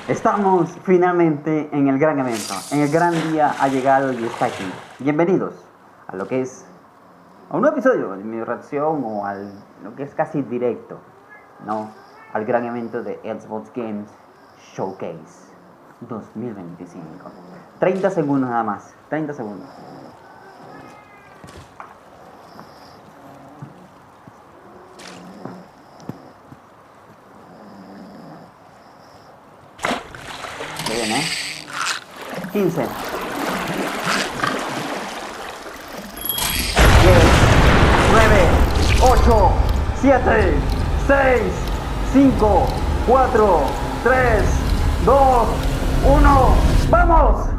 Estamos finalmente en el gran evento. En el gran día ha llegado y está aquí. Bienvenidos a lo que es a un nuevo episodio de mi reacción o al lo que es casi directo, ¿no? Al gran evento de Xbox Games Showcase 2025. 30 segundos nada más. 30 segundos. Bien, 15 10 9 8 7 6 5 4 3 2 1 ¡vamos!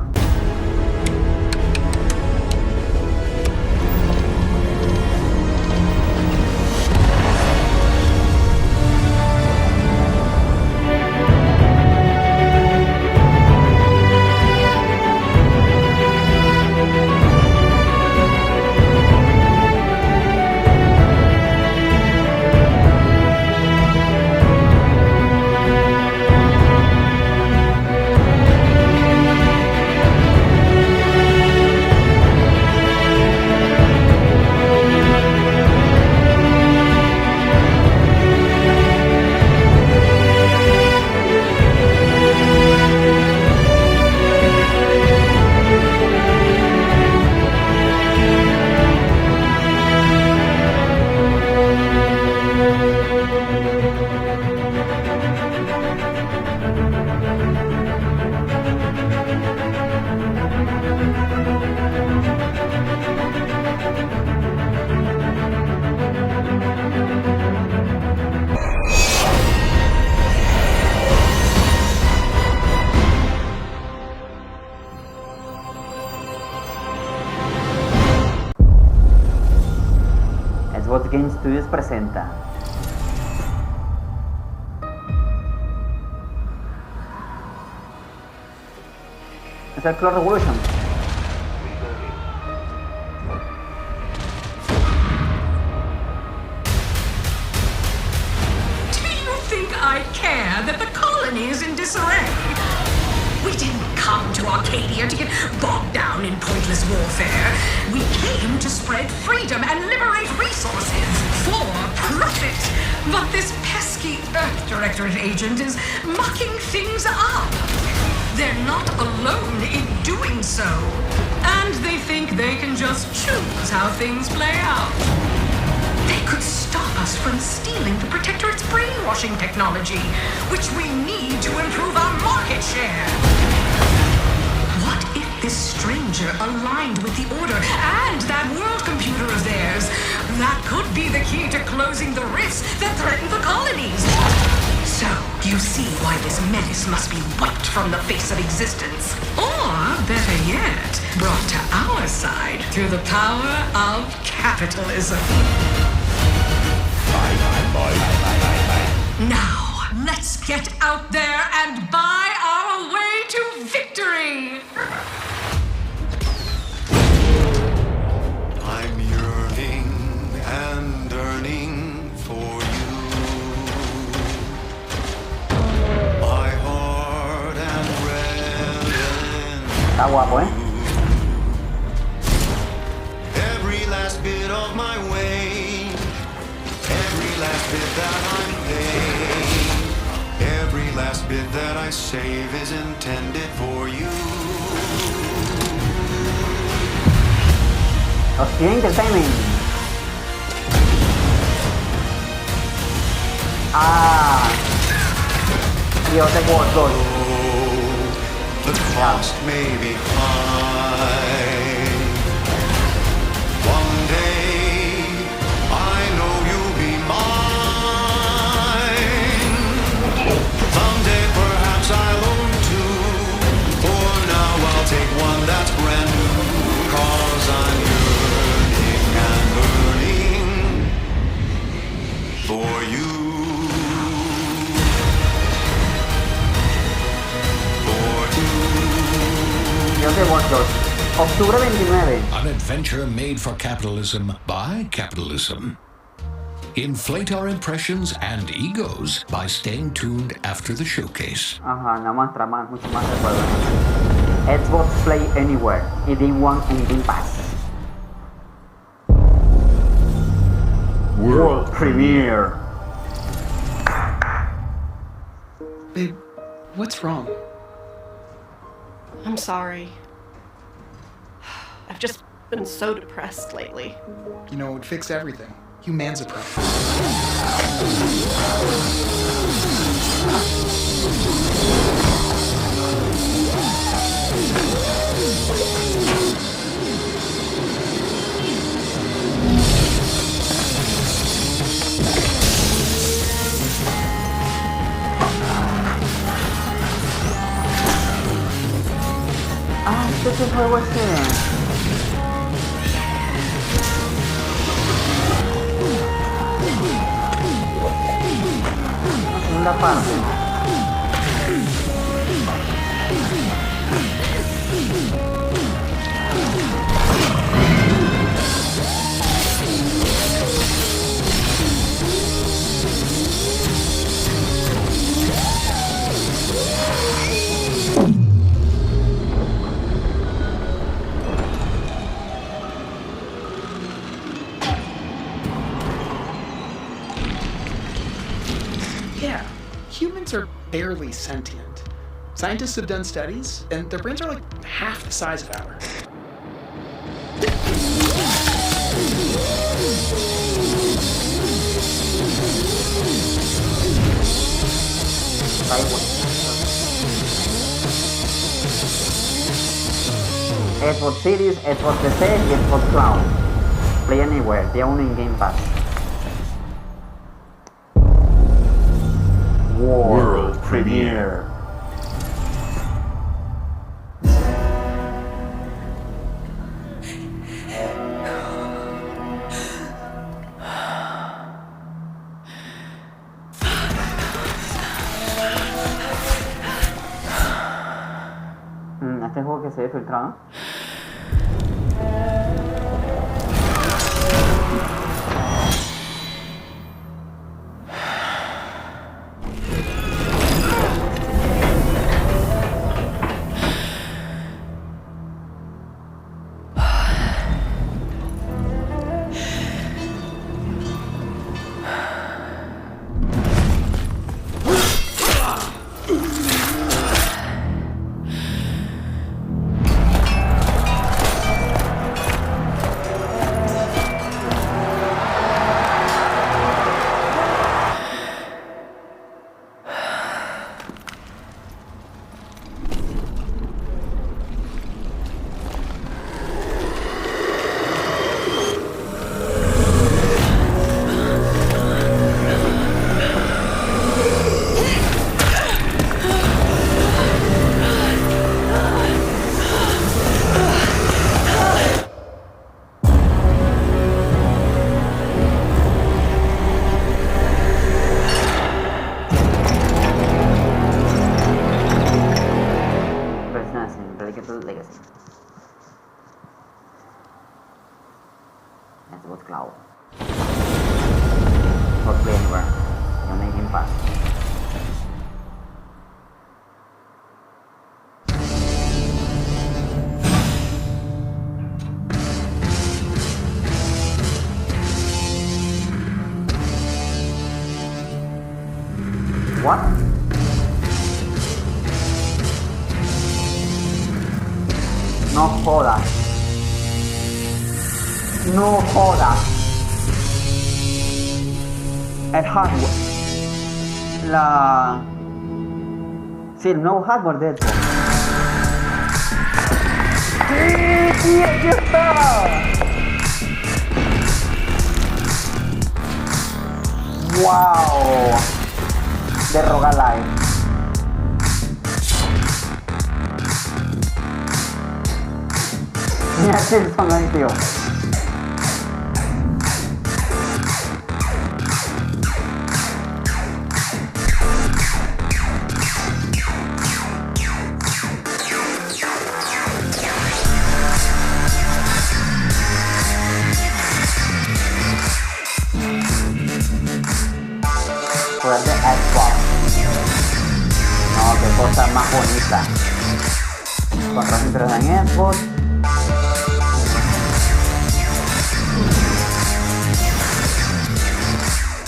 Xbox Game Studios presenta es el Cloud Revolution. Do you think I care that the colony is in disarray? We didn't come to Arcadia to get bogged down in pointless warfare. We came to spread freedom and liberate resources for profit. But this pesky Earth Directorate agent is mucking things up. They're not alone in doing so. And they think they can just choose how things play out. They could stop us from stealing the Protectorate's brainwashing technology, which we need to improve our market share. What if this stranger aligned with the Order and that world computer of theirs? That could be the key to closing the rifts that threaten the colonies. So, you see why this menace must be wiped from the face of existence. Or, better yet, brought to our side through the power of capitalism. Now, let's get out there and buy our way to victory! I'm yearning and yearning for you. My heart and red. Está guapo, Every last bit of my way. Every last bit that I'm paid. Every last bit that I save is intended for you. Hostia, Entertainment. Dios de World 2. The cost may be high. One day I know you'll be mine. Someday perhaps I'll own two. For now I'll take one that's brand new. 'Cause I'm yearning and burning for you. Dios de World 2. Octubre 29. An adventure made for capitalism by capitalism. Inflate our impressions and egos by staying tuned after the showcase. Ajá, nada más, mucho más recuerdo. Xbox Play Anywhere y Day One en Game Pass. World Premiere. Babe, what's wrong? I'm sorry. I've just been so depressed lately. You know, it would fix everything. Humanzapro. Ah, este es el juego La segunda parte. Yeah, humans are barely sentient. Scientists have done studies, and their brains are like half the size of ours. Xbox Series, Xbox PC y Xbox Cloud. Play Anywhere, día 1 en Game Pass. World Premiere. Este juego que se ve filtrado. Xbox Cloud. Xbox Play Anywhere. Yung may Game Pass. What? No jodas. No jodas. El hardware. Sí, el nuevo hardware de Xbox. ¡Sí! ¡Aquí está! ¡Wow! De Roga Live. Mira el sonido, tío. cosa más bonita. Cuando se interesan en Xbox,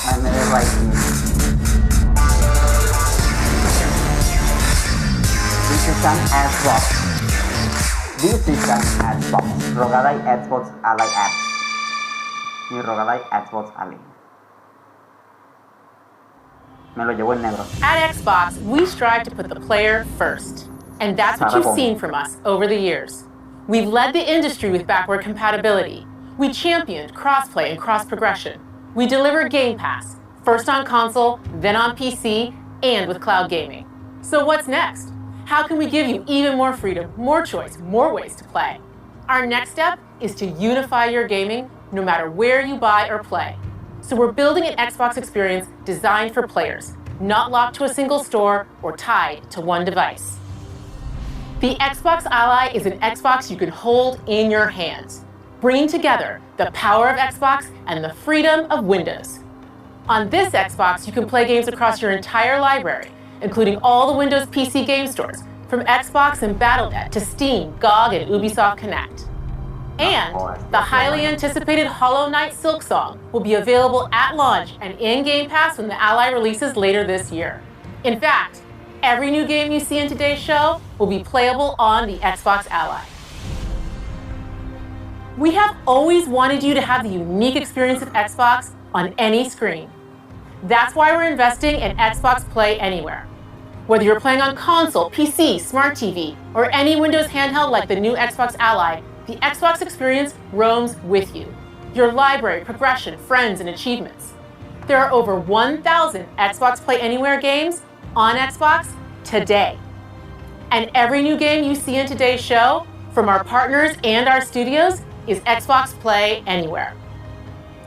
I made it right. This is an Xbox. This is an Xbox. Rogalai Xbox Ally App. Mi Rogalai Xbox Ally. Me lo llevo en negro. At Xbox, we strive to put the player first. And that's what you've seen from us over the years. We've led the industry with backward compatibility. We championed crossplay and cross-progression. We delivered Game Pass, first on console, then on PC, and with cloud gaming. So what's next? How can we give you even more freedom, more choice, more ways to play? Our next step is to unify your gaming no matter where you buy or play. So we're building an Xbox experience designed for players, not locked to a single store or tied to one device. The Xbox Ally is an Xbox you can hold in your hands, bringing together the power of Xbox and the freedom of Windows. On this Xbox, you can play games across your entire library, including all the Windows PC game stores, from Xbox and Battle.net to Steam, GOG, and Ubisoft Connect. And the highly anticipated Hollow Knight Silksong will be available at launch and in Game Pass when the Ally releases later this year. In fact, every new game you see in today's show will be playable on the Xbox Ally. We have always wanted you to have the unique experience of Xbox on any screen. That's why we're investing in Xbox Play Anywhere. Whether you're playing on console, PC, smart TV, or any Windows handheld like the new Xbox Ally, the Xbox experience roams with you. Your library, progression, friends, and achievements. There are over 1,000 Xbox Play Anywhere games on Xbox today. And every new game you see in today's show, from our partners and our studios, is Xbox Play Anywhere.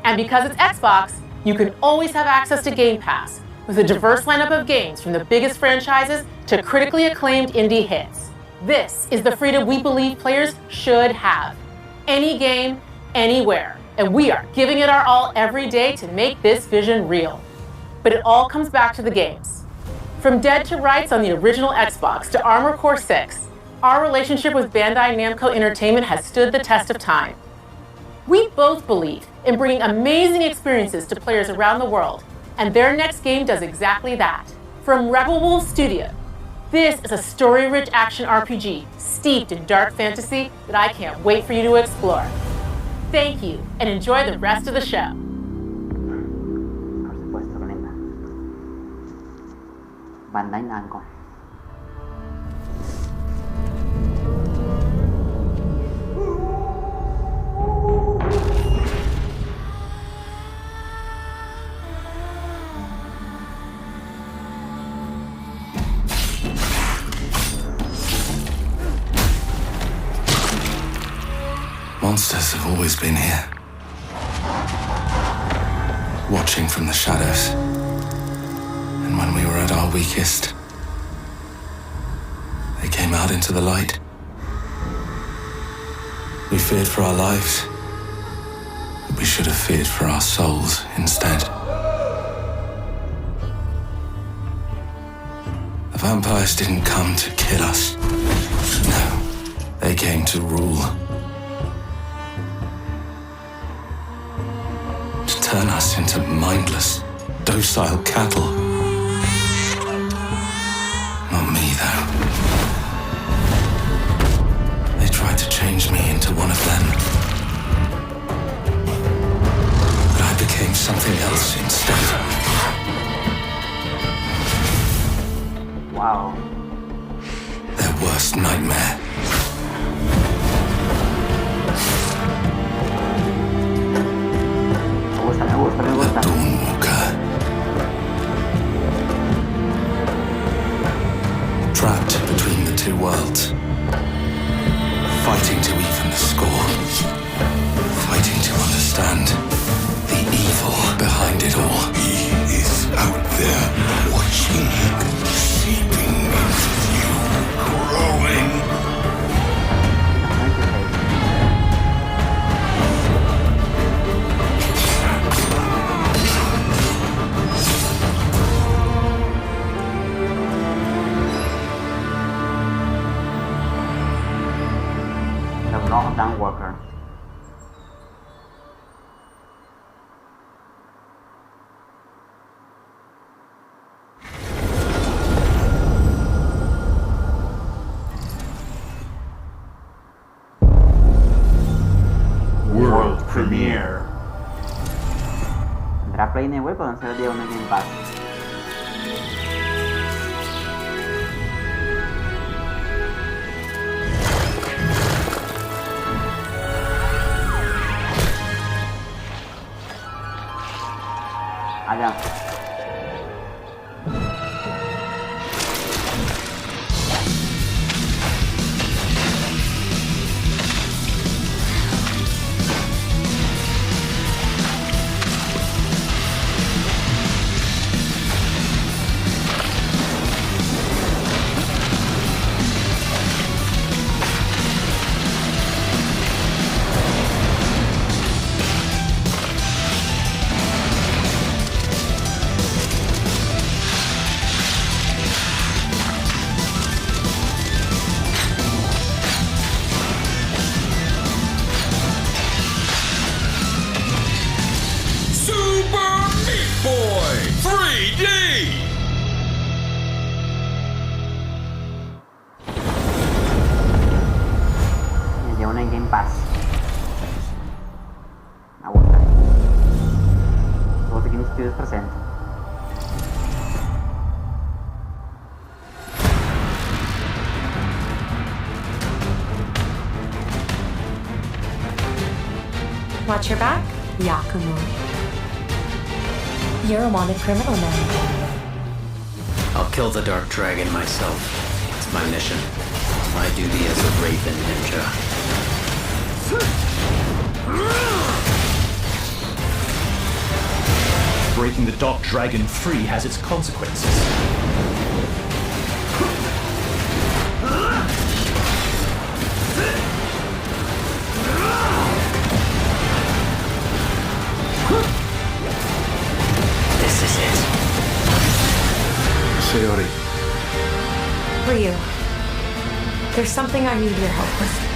And because it's Xbox, you can always have access to Game Pass, with a diverse lineup of games from the biggest franchises to critically acclaimed indie hits. This is the freedom we believe players should have. Any game, anywhere. And we are giving it our all every day to make this vision real. But it all comes back to the games. From Dead to Rights on the original Xbox to Armored Core 6, our relationship with Bandai Namco Entertainment has stood the test of time. We both believe in bringing amazing experiences to players around the world, and their next game does exactly that. From Rebel Wolf Studio, this is a story-rich action RPG steeped in dark fantasy that I can't wait for you to explore. Thank you, and enjoy the rest of the show. Por supuesto, Belinda. Bandai Namco. Monsters have always been here, watching from the shadows. And when we were at our weakest, they came out into the light. We feared for our lives, but we should have feared for our souls instead. The vampires didn't come to kill us. No, they came to rule. Turn us into mindless, docile cattle. Not me, though. They tried to change me into one of them. But I became something else instead. Wow. Their worst nightmare. Me gusta. Dawnwalker. Trapped between the two worlds. Fighting to even the score. Fighting to understand the evil behind it all. He is out there watching, seeping into you, growing. No, Dan Walker. World premiere. ¿Tendrá Play Network o lanzar el día 1 en Game Pass? Allá. Paz. Me gusta. Todos aquí en estudios presentes. Watch your back, Yakumo. You're a wanted criminal now. I'll kill the Dark Dragon myself. It's my mission. My duty as a Raven ninja. Breaking the Dark Dragon free has its consequences. This is it. Sayori. Ryu, there's something I need your help with.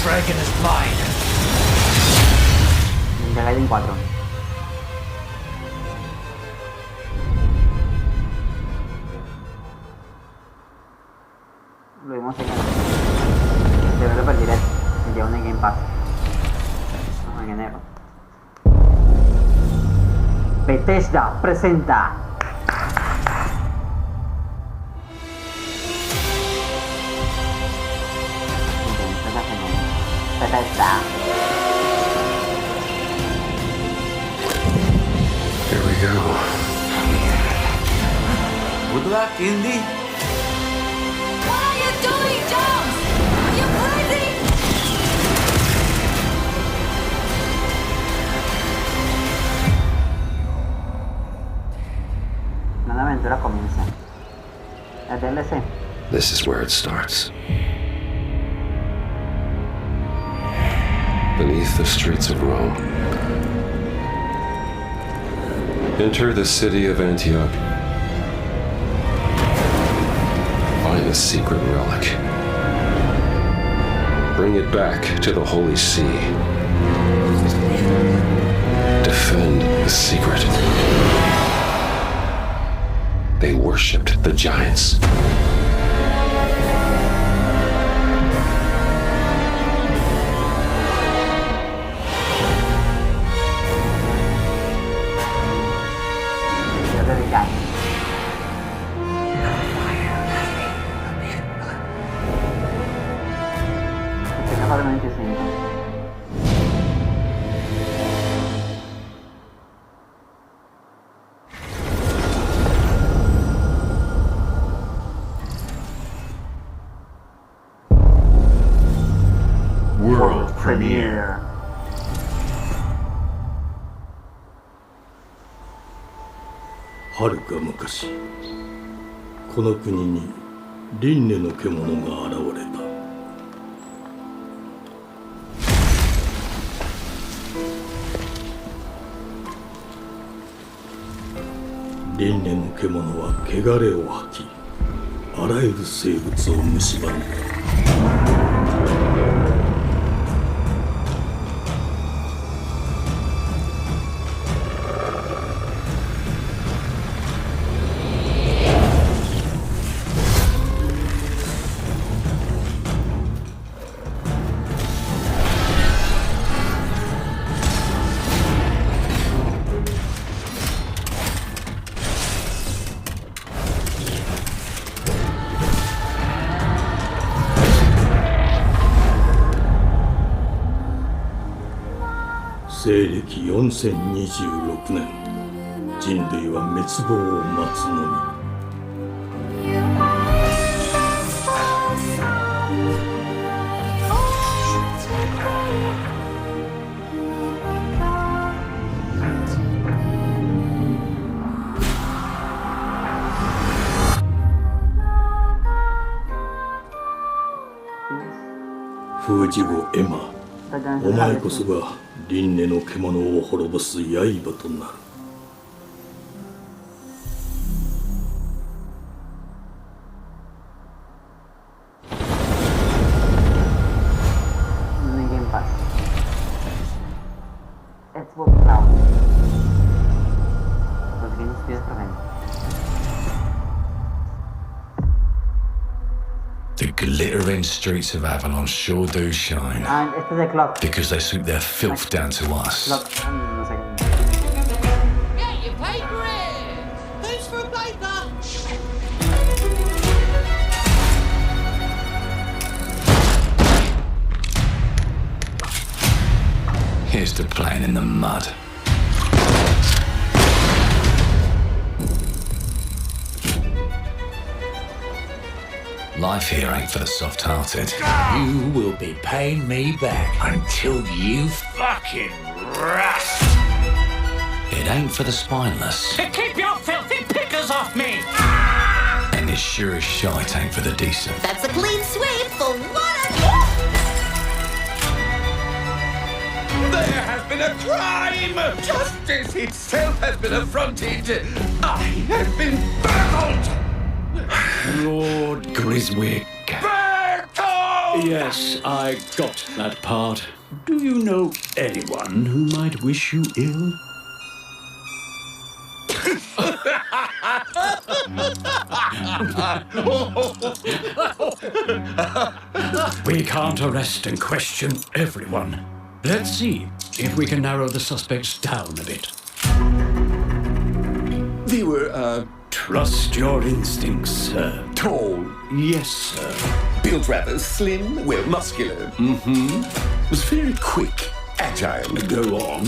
Dragon is mine. Gaiden 4. Lo vimos en el developer direct, el día 1 en Game Pass. No, en enero. Bethesda presenta Bethesda. Here we go. Good luck, Indy. What are you doing, Jones? Are you crazy? Una aventura comienza. El DLC. This is where it starts. Beneath the streets of Rome. Enter the city of Antioch. Find the secret relic. Bring it back to the Holy See. Defend the secret. They worshipped the giants. Premiere. はるか昔、この国に輪廻の獣が現れた。輪廻の獣は汚れを吐き、あらゆる生物を蝕んだ。西暦4026年、人類は滅亡を待つのみ。封じ子エマ、お前こそが輪廻の獣を滅ぼす刃となる。The glittering streets of Avalon sure do shine. Because they suit their filth down to us. Get your paper in! Who's for a paper? Here's to playing in the mud. Life here ain't for the soft-hearted. You will be paying me back until you fucking rust. It ain't for the spineless. Keep your filthy pickers off me! And it sure as shite ain't for the decent. That's a clean sweep for one. There has been a crime! Justice itself has been affronted! I have been baffled! Lord Griswick. Berto! Yes, I got that part. Do you know anyone who might wish you ill? We can't arrest and question everyone. Let's see if we can narrow the suspects down a bit. They were, Trust your instincts, sir. tall, Yes, sir. built rather slim, well, muscular. Was very quick, agile. Go on.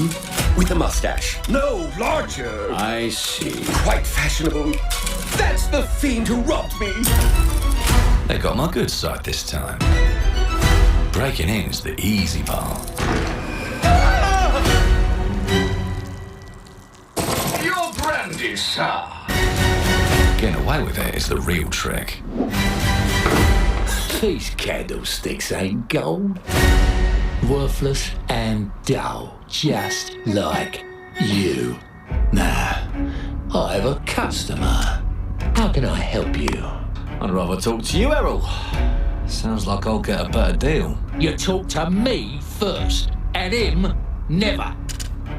With a mustache. No, larger. I see. Quite fashionable. That's the fiend who robbed me. They got my good side this time. Breaking in's the easy part. Your brandy, sir. Getting away with it is the real trick. These candlesticks ain't gold. Worthless and dull, just like you. Now, I have a customer. How can I help you? I'd rather talk to you, Errol. Sounds like I'll get a better deal. You talk to me first, and him never.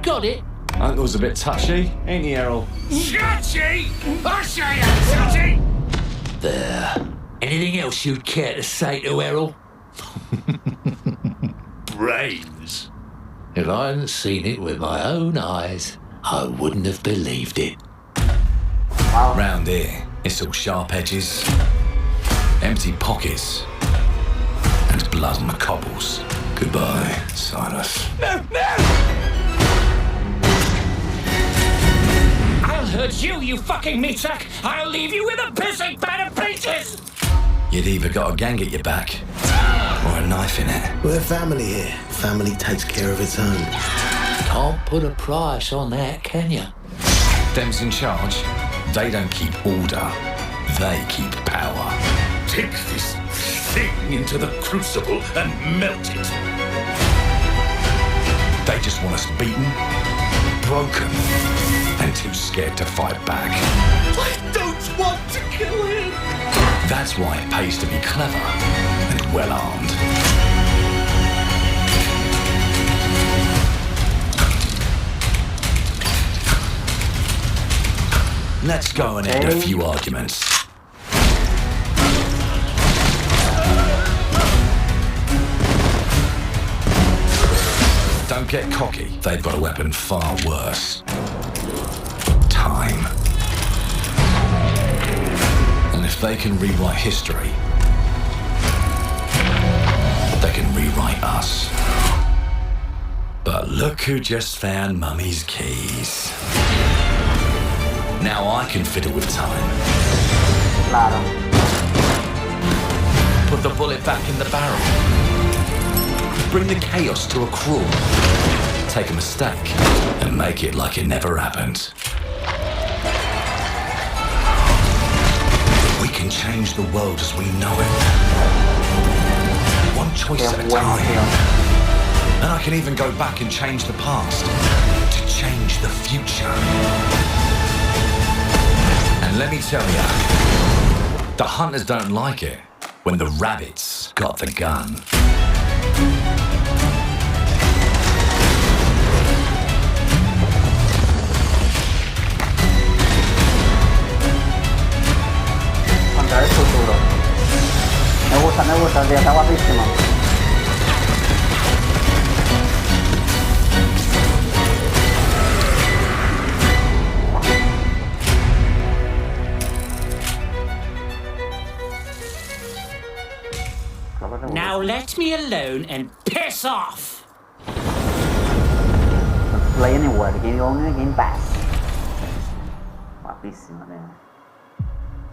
Got it? Uncle's a bit touchy, ain't he, Errol? Touchy? I say I'm touchy! There. Anything else you'd care to say to Errol? Brains. If I hadn't seen it with my own eyes, I wouldn't have believed it. Round here, it's all sharp edges, empty pockets, and blood on the cobbles. Goodbye, Silas. No! I'll hurt you, you fucking meatsack! I'll leave you with a pissing pan of peaches! You'd either got a gang at your back, or a knife in it. We're family here. family takes care of its own. Can't put a price on that, can you? Them's in charge. They don't keep order. They keep power. Take this thing into the crucible and melt it. They just want us beaten, broken, and too scared to fight back. I don't want to kill him. That's why it pays to be clever and well-armed. Let's go and end a few arguments. Don't get cocky. They've got a weapon far worse. Time. And if they can rewrite history, they can rewrite us. But look who just found Mummy's keys. Now I can fiddle with time. Claro. Put the bullet back in the barrel. Bring the chaos to a crawl. Take a mistake and make it like it never happened. We can change the world as we know it. One choice at a time. And I can even go back and change the past to change the future. And let me tell you, the hunters don't like it when the rabbits got the gun. Contra el futuro. Me gusta, el día está guapísimo. Now let me alone and piss off! Play anywhere, game only, game pass. Guapísimo, man.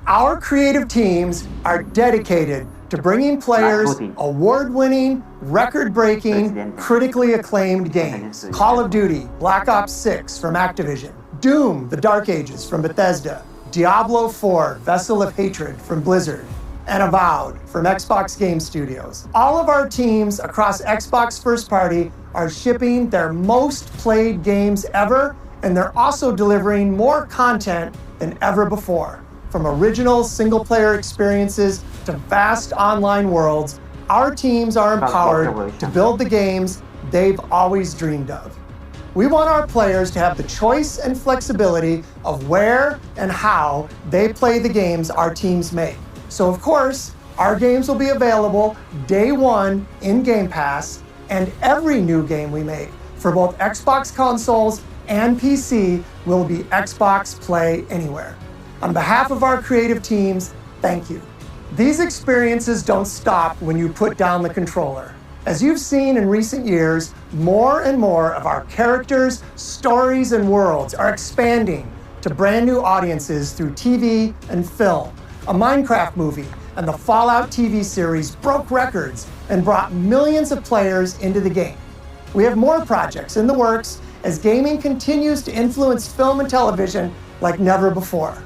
Our creative teams are dedicated to bringing players award-winning, record-breaking, critically acclaimed games. Call of Duty, Black Ops 6 from Activision, Doom, The Dark Ages from Bethesda, Diablo 4, Vessel of Hatred from Blizzard, and Avowed from Xbox Game Studios. All of our teams across Xbox First Party are shipping their most played games ever, and they're also delivering more content than ever before. From original single-player experiences to vast online worlds, our teams are empowered to build the games they've always dreamed of. We want our players to have the choice and flexibility of where and how they play the games our teams make. So of course, our games will be available day one in Game Pass, and every new game we make for both Xbox consoles and PC will be Xbox Play Anywhere. On behalf of our creative teams, thank you. These experiences don't stop when you put down the controller. As you've seen in recent years, more and more of our characters, stories, and worlds are expanding to brand new audiences through TV and film. A Minecraft movie and the Fallout TV series broke records and brought millions of players into the game. We have more projects in the works as gaming continues to influence film and television like never before.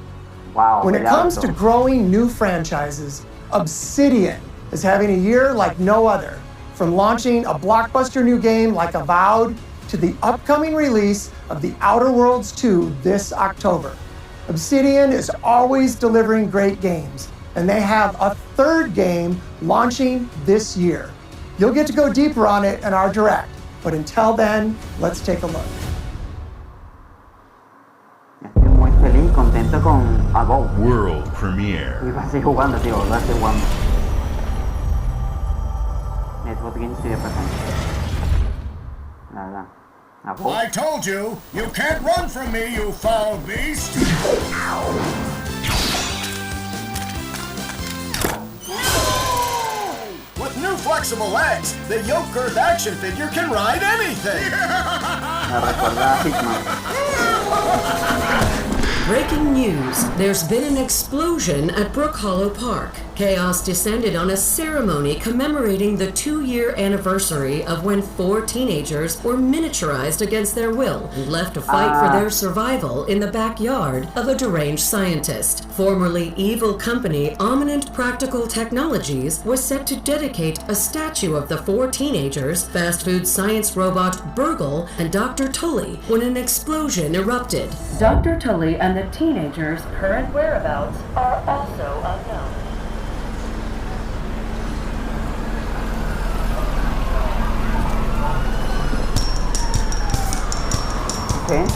Wow, when it comes to growing new franchises, Obsidian is having a year like no other. From launching a blockbuster new game like Avowed to the upcoming release of The Outer Worlds 2 this October. Obsidian is always delivering great games, and they have a third game launching this year. You'll get to go deeper on it in our Direct, but until then, let's take a look. Estoy muy feliz, contento con Avowed. World premiere. Y va a seguir jugando, tío, va a seguir jugando. Xbox Game Studio presente. La verdad. I told you, you can't run from me, you foul beast! No! With new flexible legs, the yoke girth action figure can ride anything! Breaking news, there's been an explosion at Brook Hollow Park. Chaos descended on a ceremony commemorating the 2-year anniversary of when 4 teenagers were miniaturized against their will and left to fight for their survival in the backyard of a deranged scientist. Formerly evil company Eminent Practical Technologies was set to dedicate a statue of the 4 teenagers, fast food science robot Burgle, and Dr. Tully when an explosion erupted. Dr. Tully and the teenagers' current whereabouts are also unknown. Okay.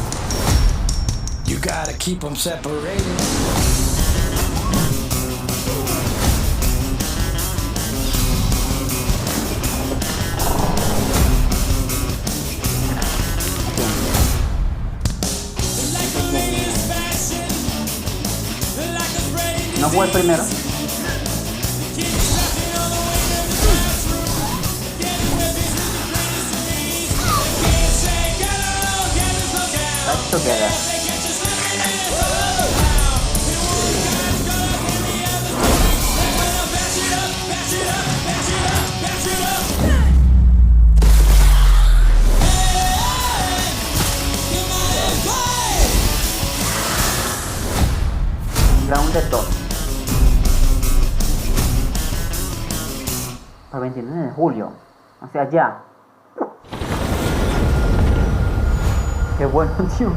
You gotta keep them separated. ¿No fue el primero? Let's together. Grounded 2. Para el 29 de julio. O sea, ya. Qué bueno, tío.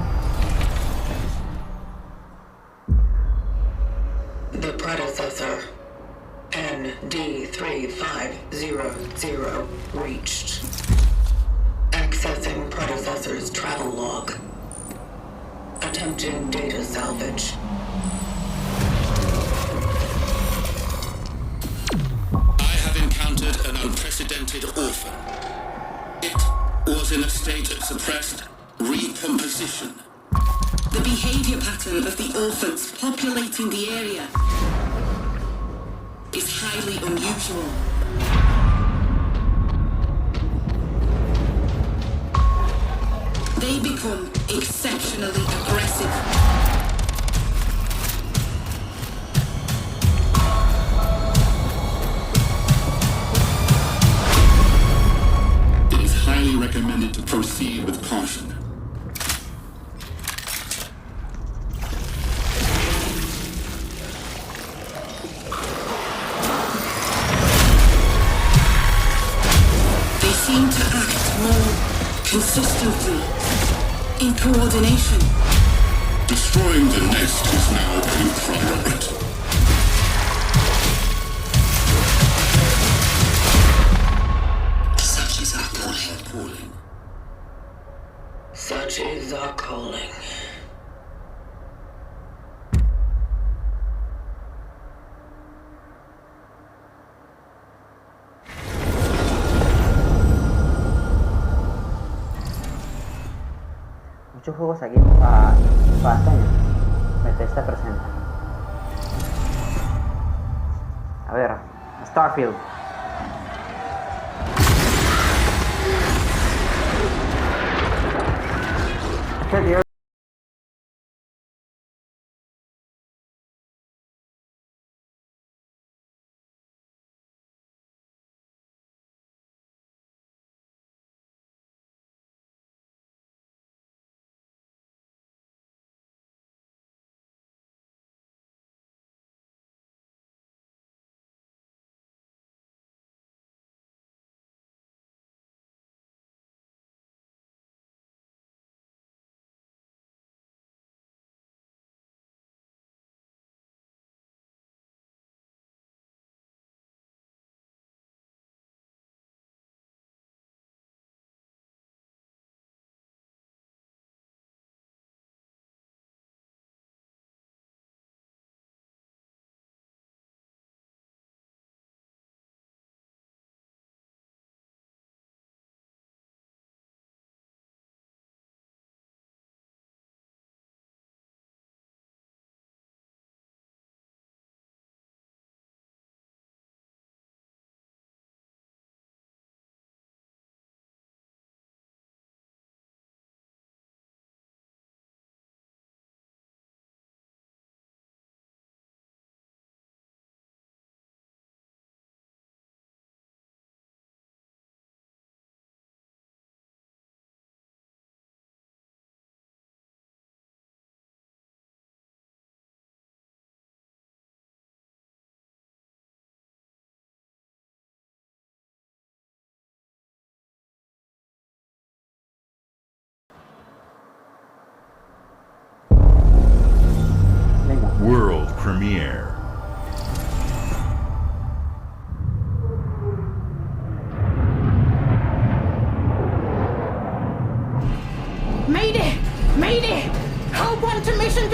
The predecessor, ND3500, reached. Accessing predecessor's travel log. Attempting data salvage. I have encountered an unprecedented orphan. It was in a state of suppressed recomposition. The behavior pattern of the orphans populating the area is highly unusual. They become exceptionally aggressive. It is highly recommended to proceed with caution. They seem to act more consistently, in coordination. Destroying the nest is now a priority. Such is our calling. Such is our calling. Muchos juegos aquí para este año. Bethesda presenta. A ver, Starfield. ¿Qué tío?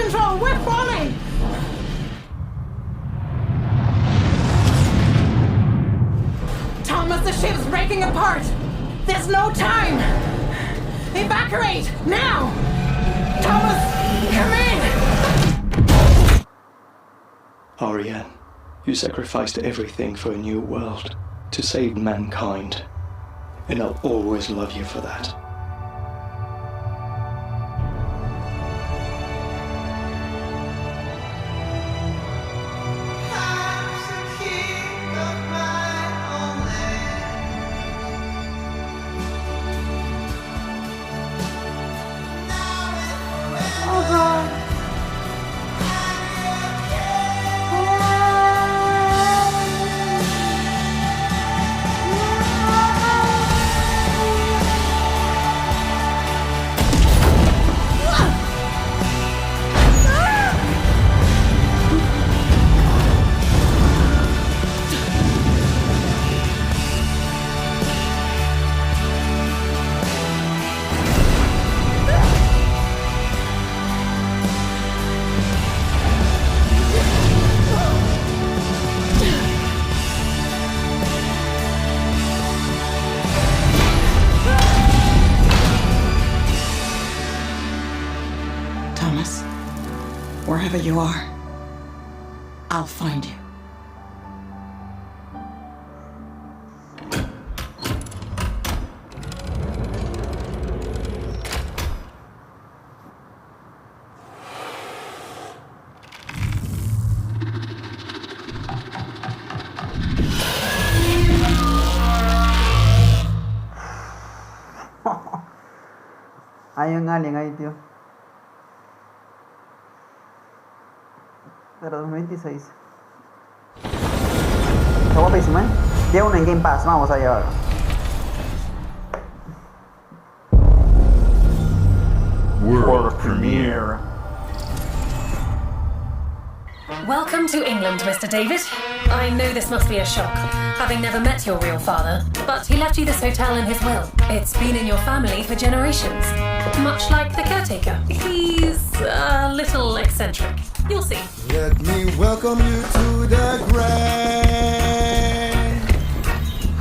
control! We're falling! Thomas, the ship's breaking apart! There's no time! Evacuate! Now! Thomas, come in! Ariane, you sacrificed everything for a new world, to save mankind. And I'll always love you for that. Wherever you are, I'll find you. Hay un alien ahí, tío. Pero 2026. Está guapísimo, ¿eh? Lleva uno en Game Pass, vamos a llevarlo. World premiere. Welcome to England, Mr. David. I know this must be a shock, having never met your real father, but he left you this hotel in his will. It's been in your family for generations, much like the caretaker. He's a little eccentric. You'll see. Let me welcome you to the GRAN,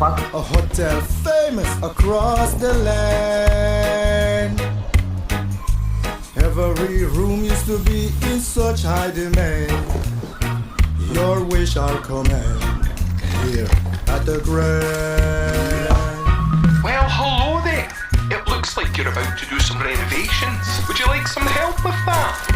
a hotel famous across the land. Every room used to be in such high demand. Your wish I'll command here at the GRAN. Well, hello there. It looks like you're about to do some renovations. Would you like some help with that?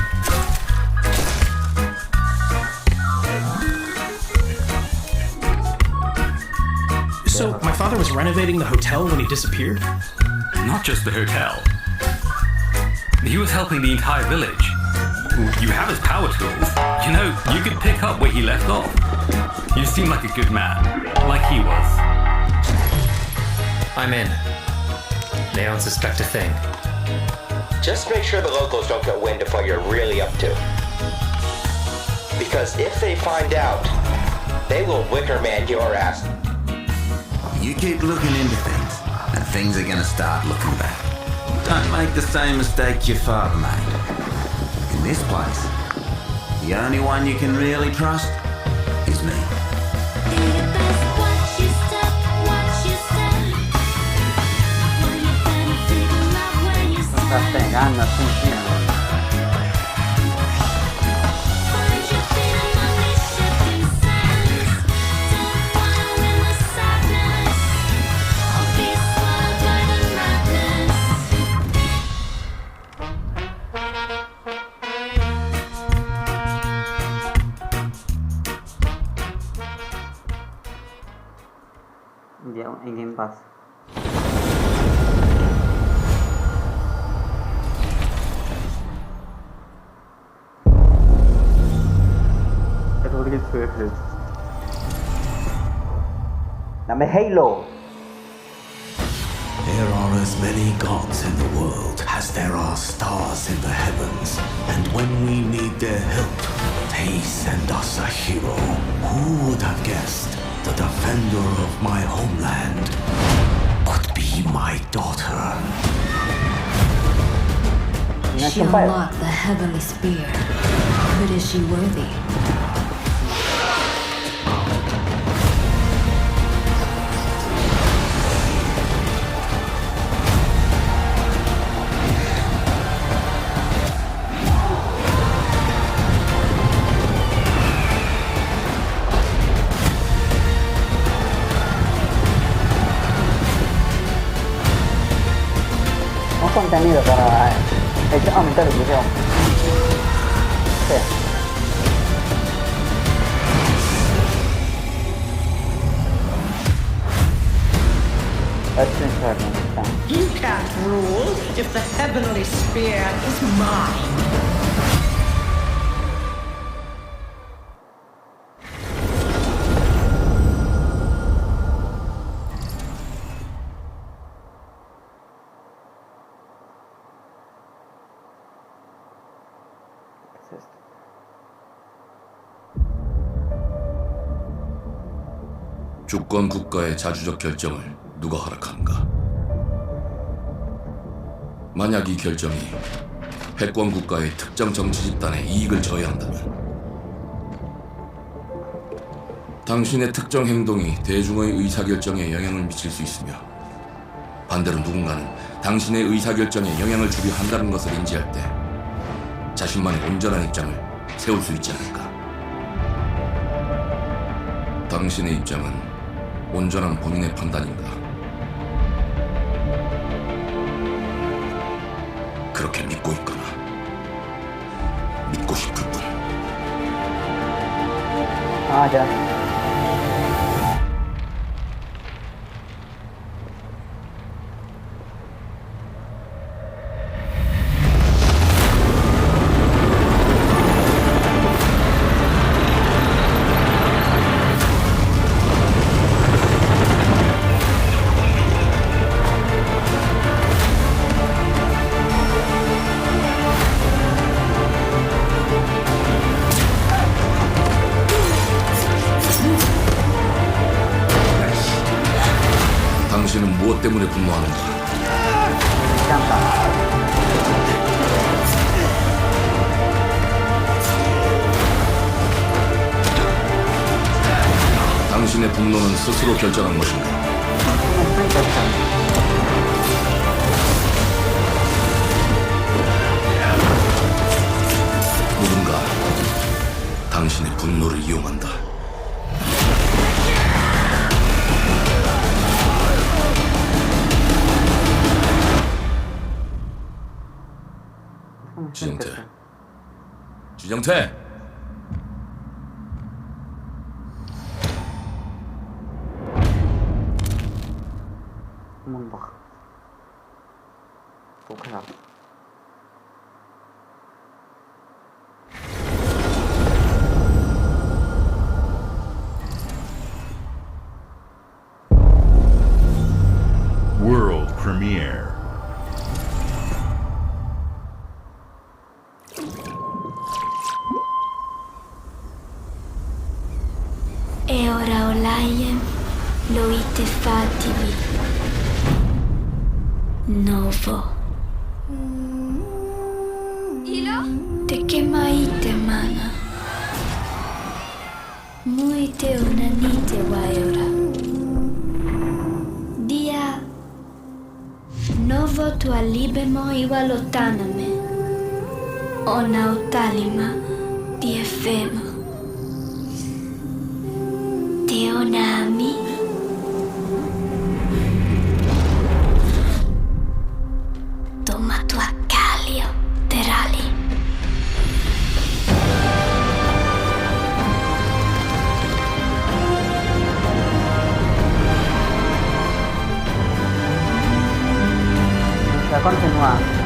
So, my father was renovating the hotel when he disappeared? Not just the hotel. He was helping the entire village. You have his power tools. You know, you could pick up where he left off. You seem like a good man. Like he was. I'm in. They don't suspect a thing. Just make sure the locals don't get wind of what you're really up to. Because if they find out, they will wicker man your ass. You keep looking into things, and things are gonna start looking bad. Don't make the same mistake your father made. In this place, the only one you can really trust is me. Estás pegando así, tío. Ya, en Game Pass. Dame Halo. There are as many gods in the world as there are stars in the heavens, and when we need their help, they send us a hero. Who would have guessed the defender of my homeland would be my daughter? She unlocked the heavenly spear. But is she worthy? Contenido para aumentar el video. Sí. You can't rule if the heavenly spear is mine. 주권 국가의 자주적 결정을 누가 허락하는가? 만약 이 결정이 패권 국가의 특정 정치 집단의 이익을 저해한다면 당신의 특정 행동이 대중의 의사결정에 영향을 미칠 수 있으며 반대로 누군가는 당신의 의사결정에 영향을 주려 한다는 것을 인지할 때 자신만의 온전한 입장을 세울 수 있지 않을까? 당신의 입장은 온전한 본인의 판단인가? 그렇게 믿고 있거나 믿고 싶을 뿐. 자. 당신은 무엇 때문에 분노하는가? 당신의 분노는 스스로 결정한 것인가? 누군가 당신의 분노를 이용한다. 주정태! World premiere. E ora olaiem loite fativi novo te kemaite mana muite unanite waeora dia novo tua libemo iwalotaname ona utalima diefemo Teonami Toma tua calio terali Ya continúa.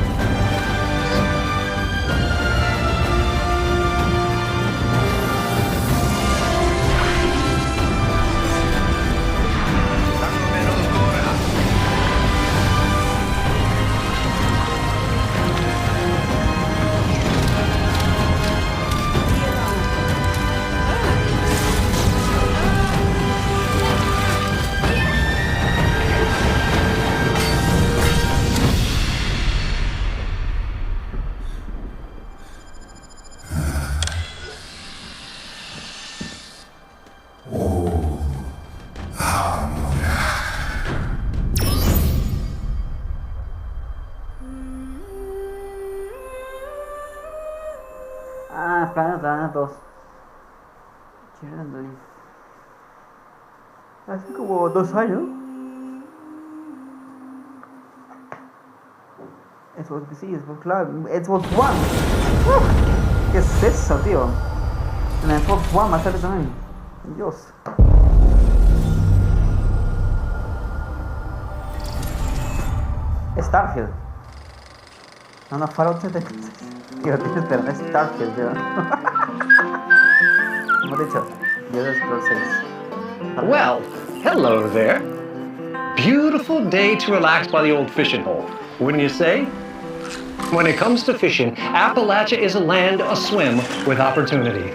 Planet 2. Hace como 2 años. Xbox, claro. Xbox One. ¿Qué es eso, tío? En el Xbox One más tarde también. Dios. Starfield. No, Fallout 76. Tío, tienes que esperar Starfield, tío. Como he dicho, Elder Scrolls 6. Well, hello there. Beautiful day to relax by the old fishing hole, wouldn't you say? When it comes to fishing, Appalachia is a land aswim with opportunity.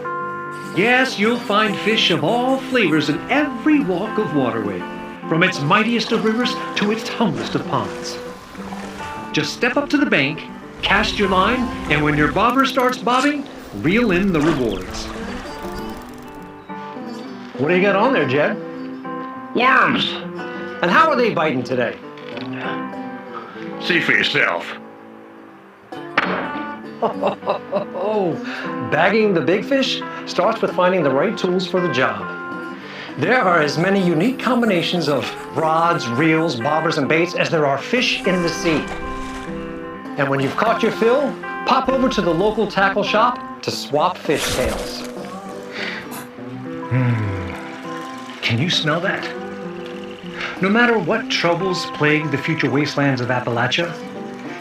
Yes, you'll find fish of all flavors in every walk of waterway, from its mightiest of rivers to its humblest of ponds. Just step up to the bank, cast your line, and when your bobber starts bobbing, reel in the rewards. What do you got on there, Jed? Worms! And how are they biting today? See for yourself. Bagging the big fish starts with finding the right tools for the job. There are as many unique combinations of rods, reels, bobbers, and baits as there are fish in the sea. And when you've caught your fill, pop over to the local tackle shop to swap fish tails. Can you smell that? No matter what troubles plague the future wastelands of Appalachia,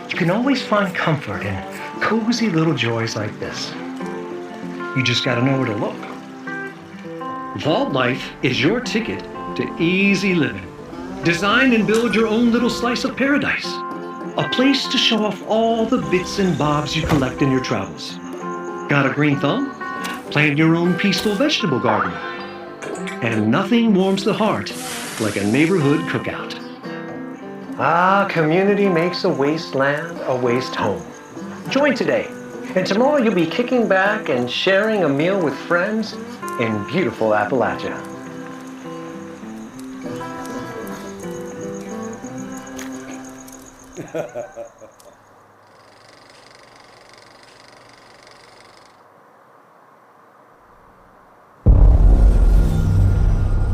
you can always find comfort in cozy little joys like this. You just gotta know where to look. Vault Life is your ticket to easy living. Design and build your own little slice of paradise. A place to show off all the bits and bobs you collect in your travels. Got a green thumb? Plant your own peaceful vegetable garden. And nothing warms the heart like a neighborhood cookout. Community makes a wasteland a waste home. Join today, and tomorrow you'll be kicking back and sharing a meal with friends in beautiful Appalachia.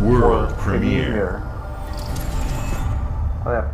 World premiere. A ver.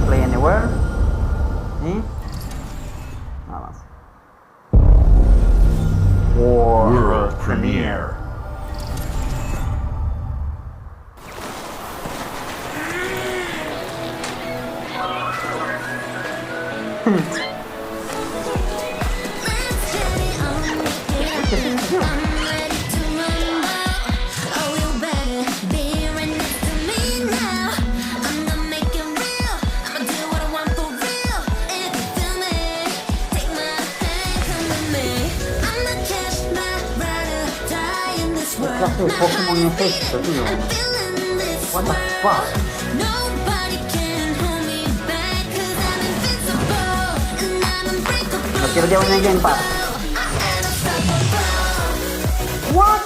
Play anywhere. Y nada más. World premiere. clase de Pokémon es esto, tío? What the fuck? No quiero llevar en el Game Pass. What?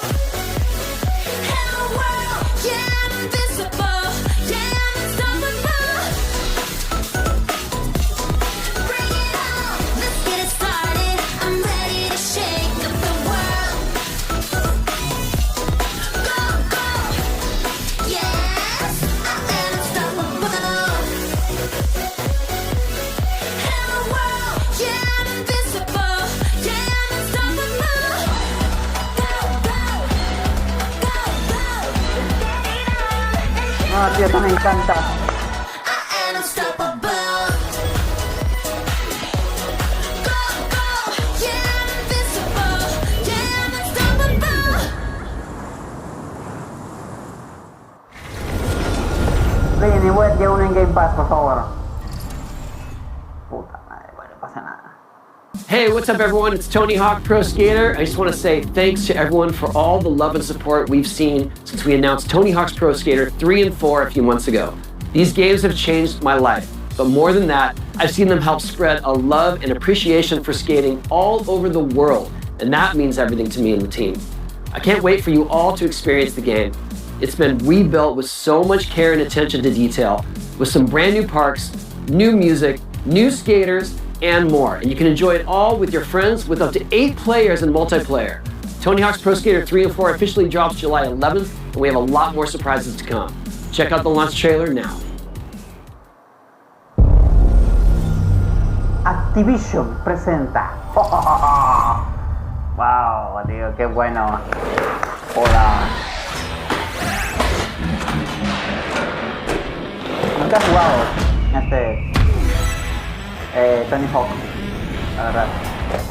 No, tío, esto me encanta. Play Anywhere, ya uno en Game Pass, por favor. Puta madre, bueno, no pasa nada. Hey, what's up everyone? It's Tony Hawk Pro Skater. I just want to say thanks to everyone for all the love and support we've seen since we announced Tony Hawk's Pro Skater 3 and 4 a few months ago. These games have changed my life, but more than that, I've seen them help spread a love and appreciation for skating all over the world, and that means everything to me and the team. I can't wait for you all to experience the game. It's been rebuilt with so much care and attention to detail, with some brand new parks, new music, new skaters, and more. And you can enjoy it all with your friends with up to 8 players in multiplayer. Tony Hawk's Pro Skater 3 and 4 officially drops July 11th, and we have a lot more surprises to come. Check out the launch trailer now. Activision presenta. Wow, tío, qué bueno. Hola. Nunca he jugado Tony Hawk, la verdad.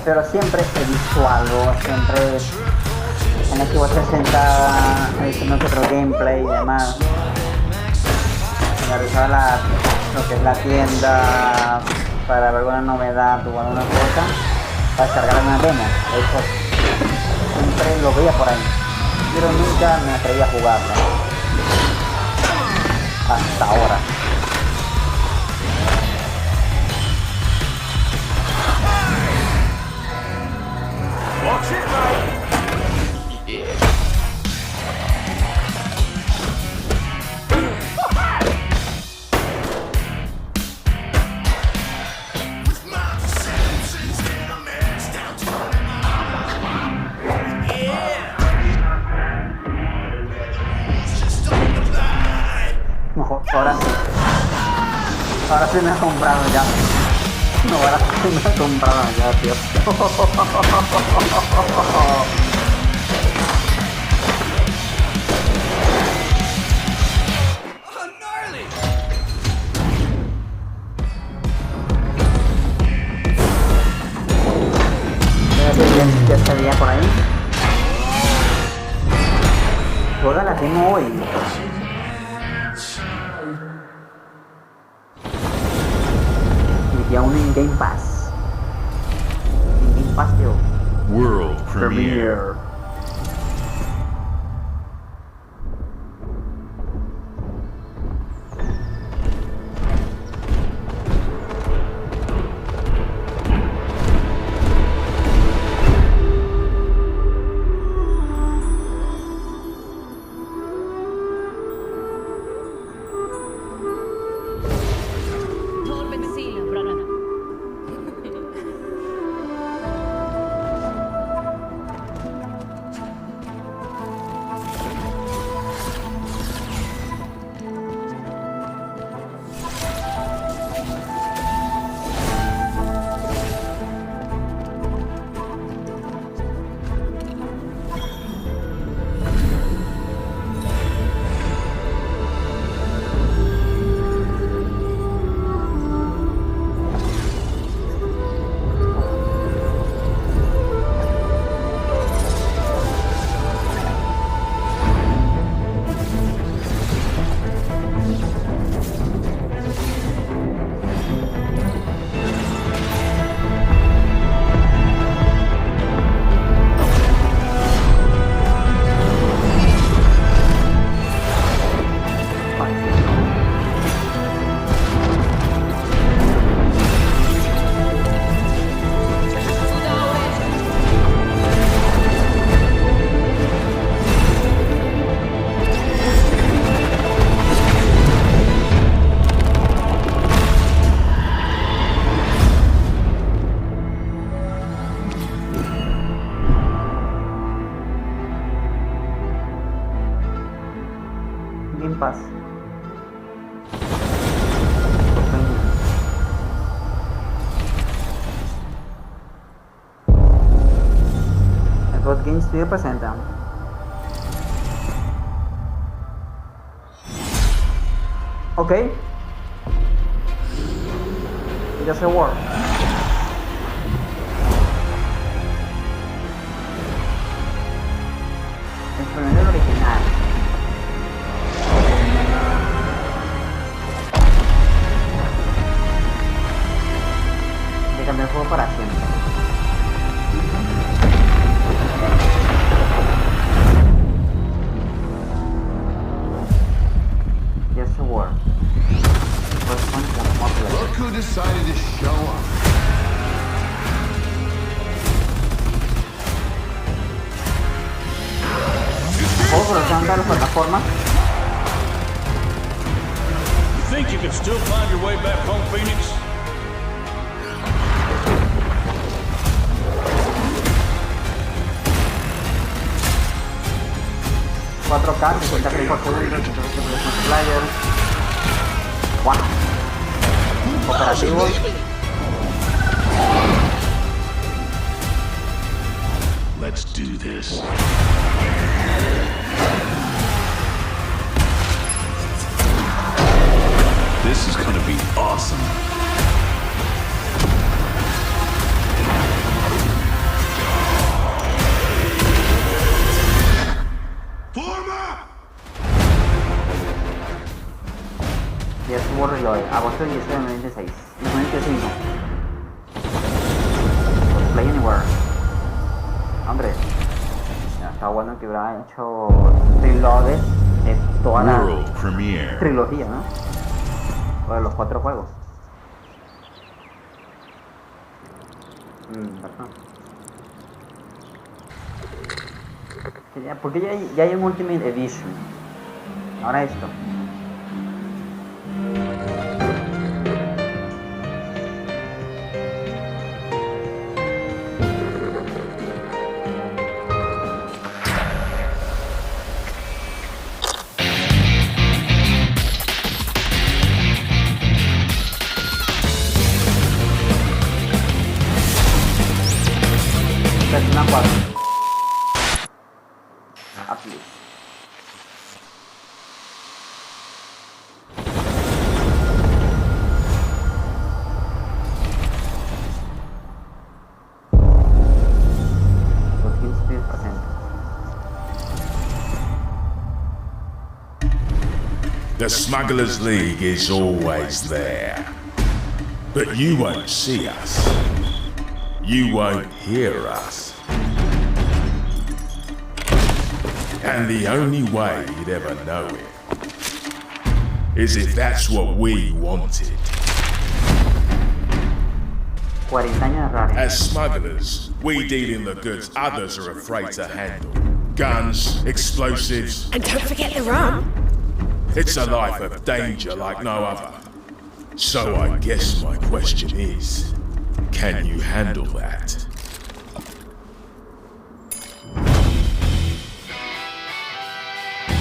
Pero siempre he visto algo, siempre en el Xbox 360 he visto mucho otro gameplay y demás. Me realizaba lo que es la tienda para ver alguna novedad o alguna cosa, para descargar una demo. Eso siempre lo veía por ahí, pero nunca me atreví a jugarlo. Hasta ahora. Watch it, mate! Yeah. Ahora sí me ha comprado ya. No, ahora sí me ha comprado ya, tío. Ya se veía por ahí. Juega la demo hoy. Y aún en Game Pass. En Game Pass, tío. World Premiere. Game Pass. Xbox Game Studio presenta Ok. Ya se War. El primero original. Le cambié el juego para siempre. Yes, War. Look who decided to show up. ¿Puedo coleccionar las plataformas? You think you can still find your way back home, Phoenix? 4K, 60 frames por segundo, multiplayer. Wow. Operativos. Let's do this. This is gonna be awesome. Ya estuvo Reload, agosto 10 de 2016. 2025. Play Anywhere. Hombre, ya está bueno que hubiera hecho Reloaded de toda la trilogía, ¿no? O de los 4 juegos. ¿Verdad? Porque ya hay un Ultimate Edition. Ahora esto. Persona 4. Aquí. The Smugglers League is always there. But you won't see us. You won't hear us. And the only way you'd ever know it is if that's what we wanted. As smugglers, we deal in the goods others are afraid to handle. Guns, explosives. And don't forget the rum. It's a life of danger like no other. So I guess my question is, can you handle that?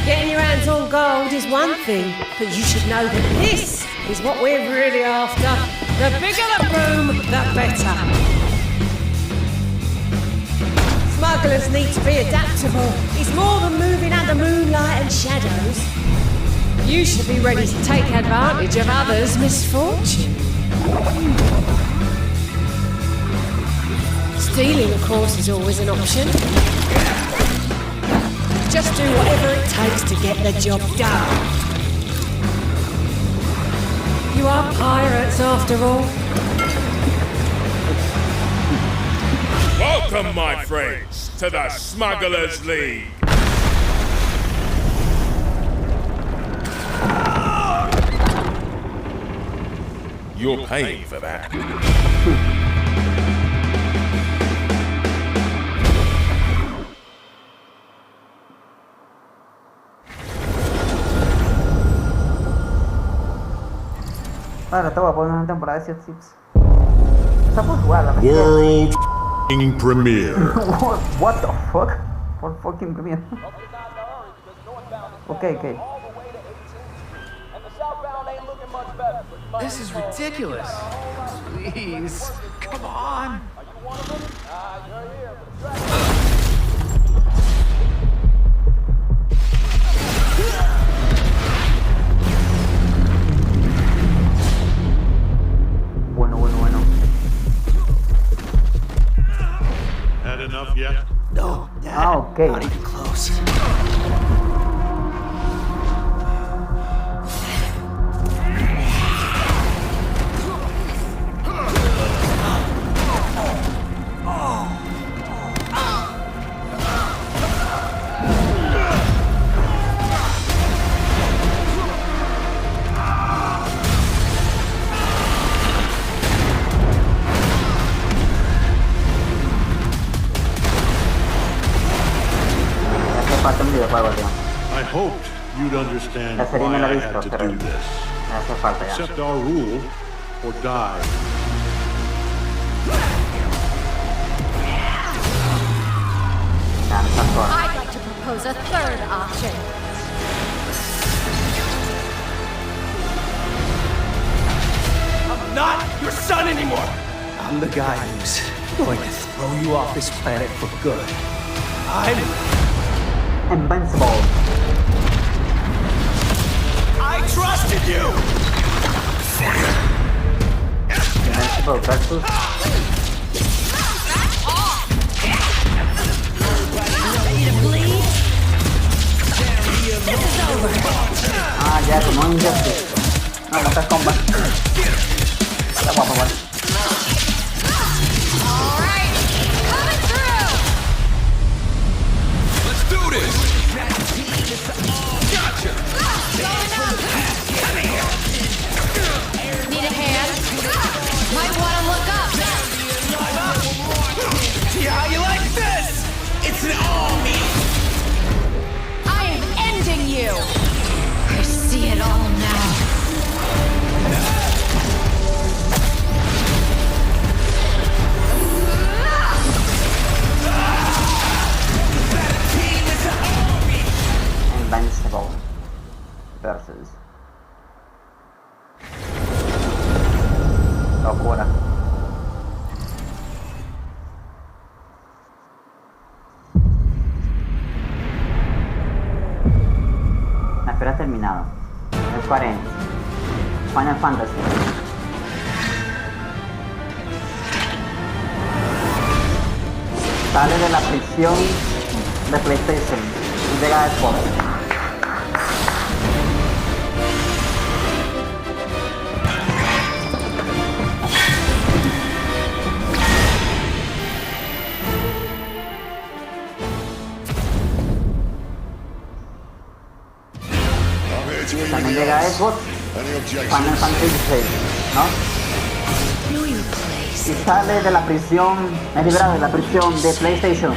Getting your hands on gold is one thing, but you should know that this is what we're really after. The bigger the room, the better. Smugglers need to be adaptable. It's more than moving under moonlight and shadows. You should be ready to take advantage of others' misfortune. Stealing, of course, is always an option. Just do whatever it takes to get the job done. You are pirates, after all. Welcome, my friends, to the Smugglers League. You're paying for that. Ahora te voy a poner una temporada de 7 tips. Está por jugar la World premiere. What the fuck? Por fucking premiere. Okay. This is ridiculous. Please, come on. Ok. I hoped you'd understand why I had to do this. Accept our rule or die. I'd like to propose a third option. I'm not your son anymore! I'm the guy who's going to throw you off this planet for good. I'm invincible. I trusted you! Invincible versus Ready to bleed? This is over. ya como un Injustice. No, Mortal Kombat. Está guapo, igual. Alright, coming through! Let's do this! Gotcha! Come here! Need a hand? Might want to look up. See how you like this? It's an army! I am ending you! I see it all now. Invincible versus locura. La espera ha terminado. Es 40. Final Fantasy. Sale de la prisión de PlayStation y llega a Xbox. También llega a Xbox, Final Fantasy VI, ¿no? Y sale de la prisión, es liberado de la prisión de PlayStation.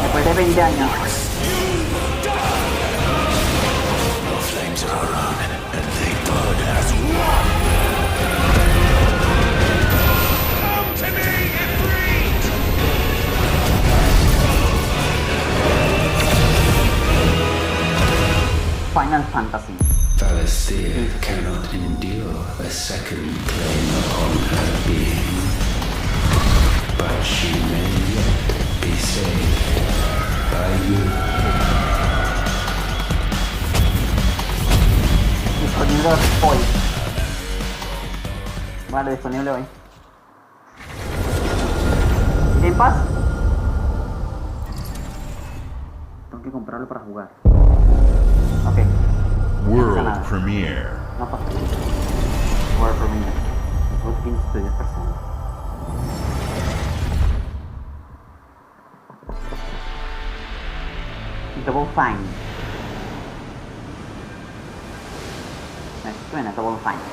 Después de 20 años. Final Fantasy. Valisthea cannot endure a second claim upon her being, but she may yet be saved by you. Disponible hoy. Vale, disponible hoy. ¿Tiempos? Tengo que comprarlo para jugar. Ok. World premiere. No pasa nada. World premiere. Después tienes estudios personales. Double Fine. Me suena Double Fine.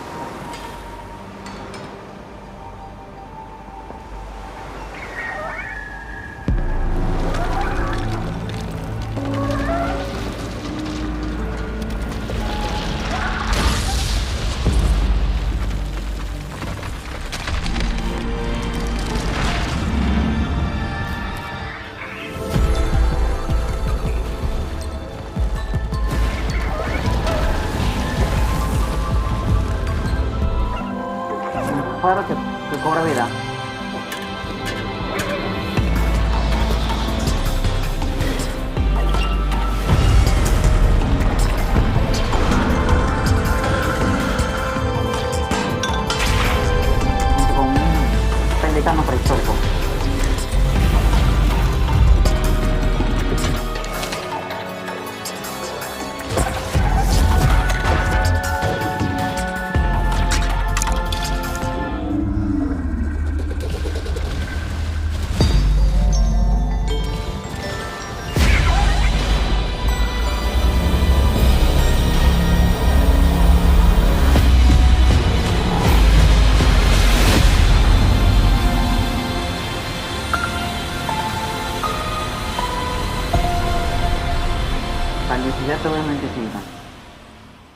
el 17 o el 25.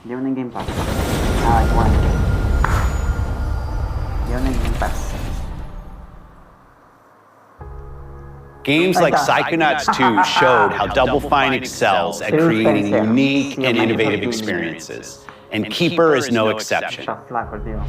Llevan en Game Pass. Bueno. Llevan en Game Pass. Games like Psychonauts 2 showed how Double Fine excels at creating unique and innovative experiences, and Keeper is no exception.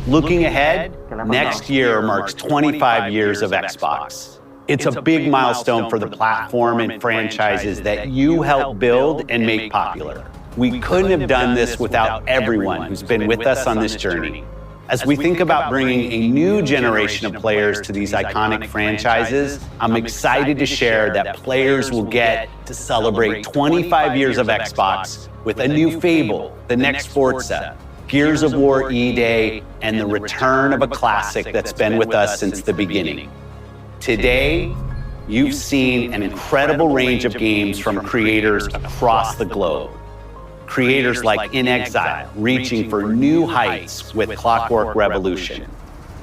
Looking ahead, next year marks 25 years of Xbox. It's a big milestone for the platform and franchises that you helped build and make popular. We couldn't have done this without everyone who's been with us on this journey. As we think about bringing a new generation of players to these iconic franchises, I'm excited to share that players will get to celebrate 25 years of Xbox with a new Fable, the next Forza, Gears of War E-Day, and the return of a classic that's been with us since the beginning. Today, you've seen an incredible range of games from creators across the globe. Creators like In Exile, reaching for new heights with Clockwork Revolution.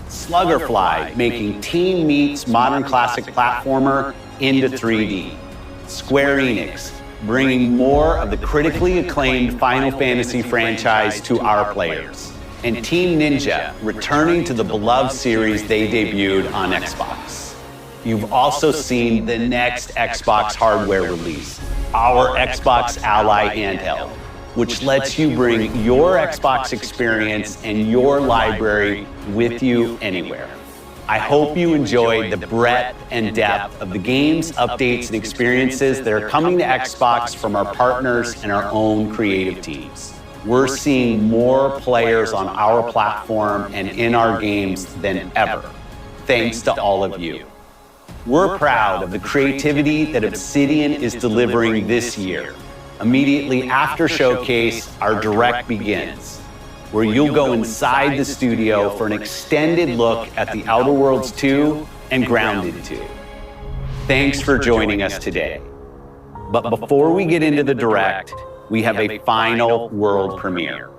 Sluggerfly, making Teen Meets modern classic platformer into 3D. Square Enix, bringing more of the critically acclaimed Final Fantasy franchise to our players. And Team Ninja, returning to the beloved series they debuted on Xbox. You've also seen the next Xbox hardware release, our Xbox Ally handheld, which lets you bring your Xbox experience and your library with you anywhere. I hope you enjoyed the breadth and depth of the games, updates, and experiences that are coming to Xbox from our partners and our own creative teams. We're seeing more players on our platform and in our games than ever, thanks to all of you. We're proud of the creativity that Obsidian is delivering this year. Immediately after Showcase, our Direct begins, where you'll go inside the studio for an extended look at The Outer Worlds 2 and Grounded 2. Thanks for joining us today. But before we get into the Direct, we have a final world premiere.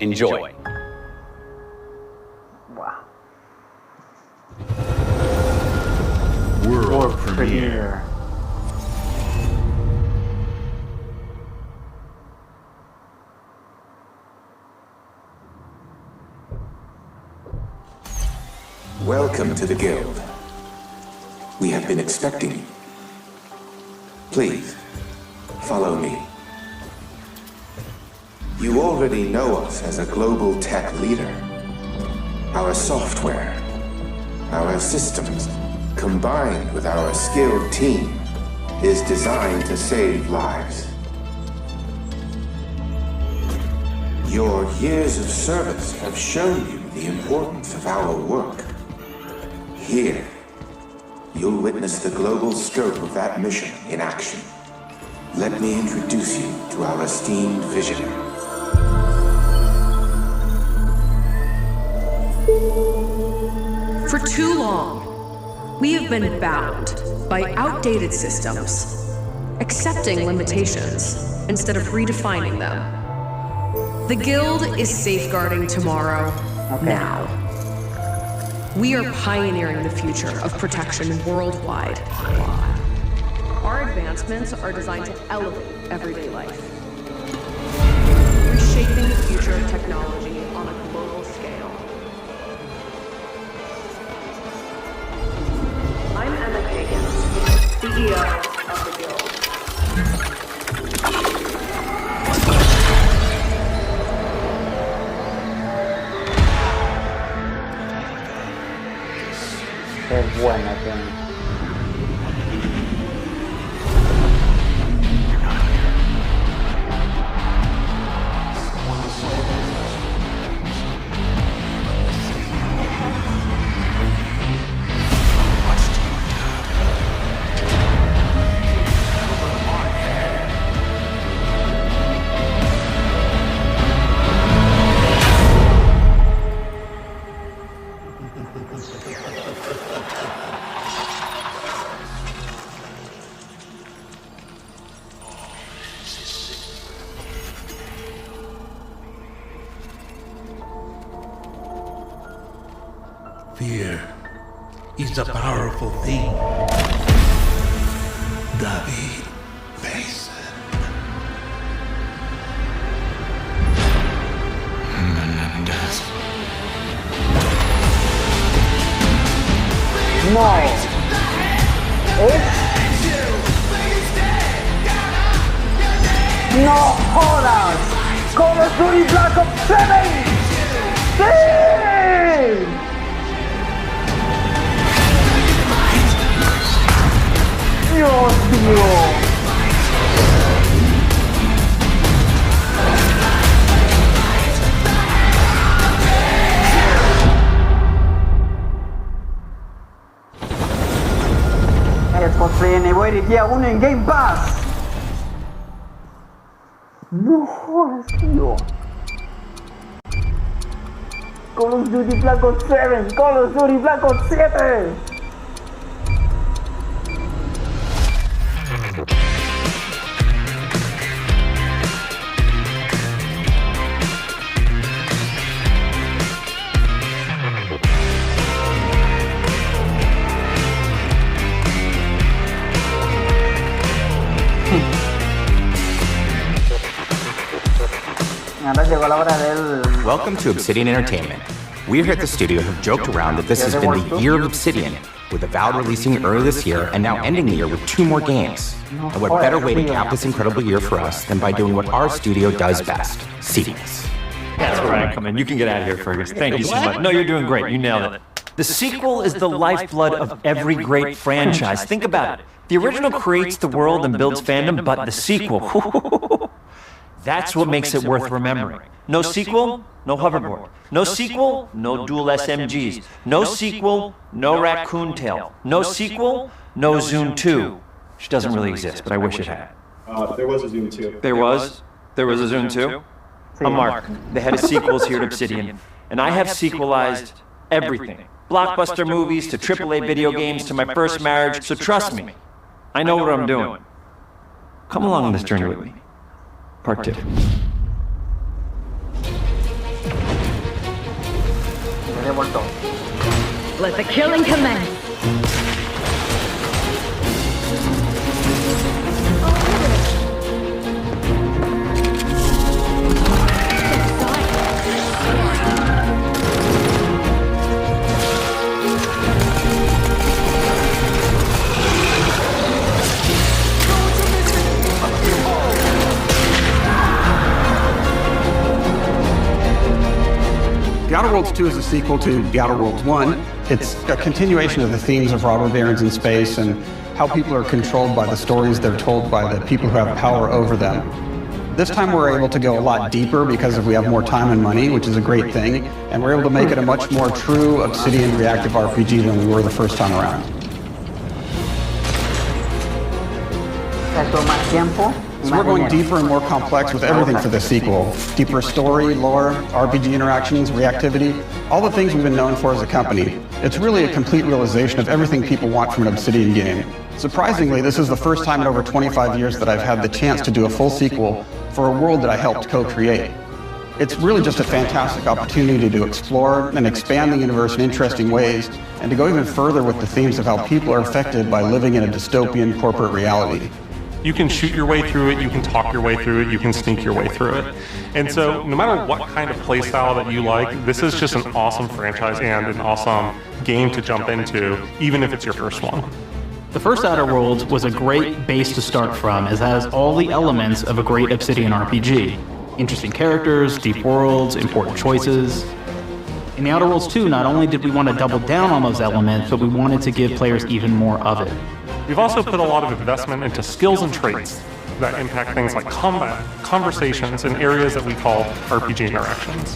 Enjoy. Wow. World premiere. Welcome to the Guild. We have been expecting you. Please, follow me. You already know us as a global tech leader. Our software, our systems, combined with our skilled team, is designed to save lives. Your years of service have shown you the importance of our work. Here, you'll witness the global scope of that mission in action. Let me introduce you to our esteemed visionary. For too long, we have been bound by outdated systems, accepting limitations instead of redefining them. The Guild is safeguarding tomorrow, now. We are pioneering the future of protection worldwide. Our advancements are designed to elevate everyday life, reshaping the future of technology on a global scale. I'm Emma Kagan, CEO of the Guild. Qué buena tiene. Fear is a powerful thing. David Mason. No. No jodas. Call of Duty Black Ops 7. ¡Sí! Dios mío. Cosplay Anywhere día 1 en Game Pass. No jodas, tío. Call of Duty Black Ops 7, Call of Duty Black Ops 7. Welcome to Obsidian Entertainment. We here at the studio have joked around that this has been the year of Obsidian, with Avowed releasing early this year and now ending the year with 2 more games. And what better way to cap this incredible year for us than by doing what our studio does best, sequels. That's where I come in. You can get out of here, Fergus. Thank you so much. No, you're doing great. You nailed it. The sequel is the lifeblood of every great franchise. Think about it. The original creates the world and builds fandom, but the sequel, that's what makes it worth remembering. No sequel, no hoverboard. No sequel, no dual SMGs. No sequel, no raccoon tail. No sequel, no Zune 2. Which doesn't really exist, but I wish it had. There was a Zune 2. There was? There was a Zune 2? I'm Mark, the head of sequels here at Obsidian. And I have sequelized everything. Blockbuster movies to AAA video games to my first marriage, so trust me, I know what I'm doing. Come along on this journey with me. Part 2. Let the killing commence. The Outer Worlds 2 is a sequel to The Outer Worlds 1. It's a continuation of the themes of robber barons in space and how people are controlled by the stories they're told by the people who have power over them. This time we're able to go a lot deeper because we have more time and money, which is a great thing, and we're able to make it a much more true Obsidian reactive RPG than we were the first time around. So we're going deeper and more complex with everything for this sequel. Deeper story, lore, RPG interactions, reactivity, all the things we've been known for as a company. It's really a complete realization of everything people want from an Obsidian game. Surprisingly, this is the first time in over 25 years that I've had the chance to do a full sequel for a world that I helped co-create. It's really just a fantastic opportunity to explore and expand the universe in interesting ways, and to go even further with the themes of how people are affected by living in a dystopian corporate reality. You can shoot your way through it, you can talk your way through it, you can sneak your way through it. And so no matter what kind of playstyle that you like, this is just an awesome franchise and an awesome game to jump into, even if it's your first one. The first Outer Worlds was a great base to start from, as it has all the elements of a great Obsidian RPG. Interesting characters, deep worlds, important choices. In the Outer Worlds 2, not only did we want to double down on those elements, but we wanted to give players even more of it. We've also put a lot of investment into skills and traits that impact things like combat, conversations, and areas that we call RPG interactions,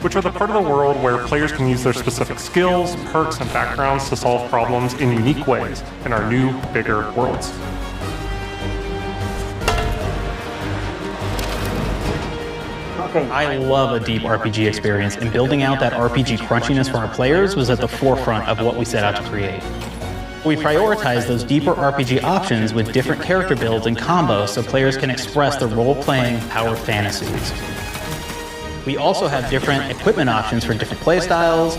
which are the part of the world where players can use their specific skills, perks, and backgrounds to solve problems in unique ways in our new, bigger worlds. I love a deep RPG experience, and building out that RPG crunchiness for our players was at the forefront of what we set out to create. We prioritize those deeper RPG options with different character builds and combos so players can express their role-playing power fantasies. We also have different equipment options for different playstyles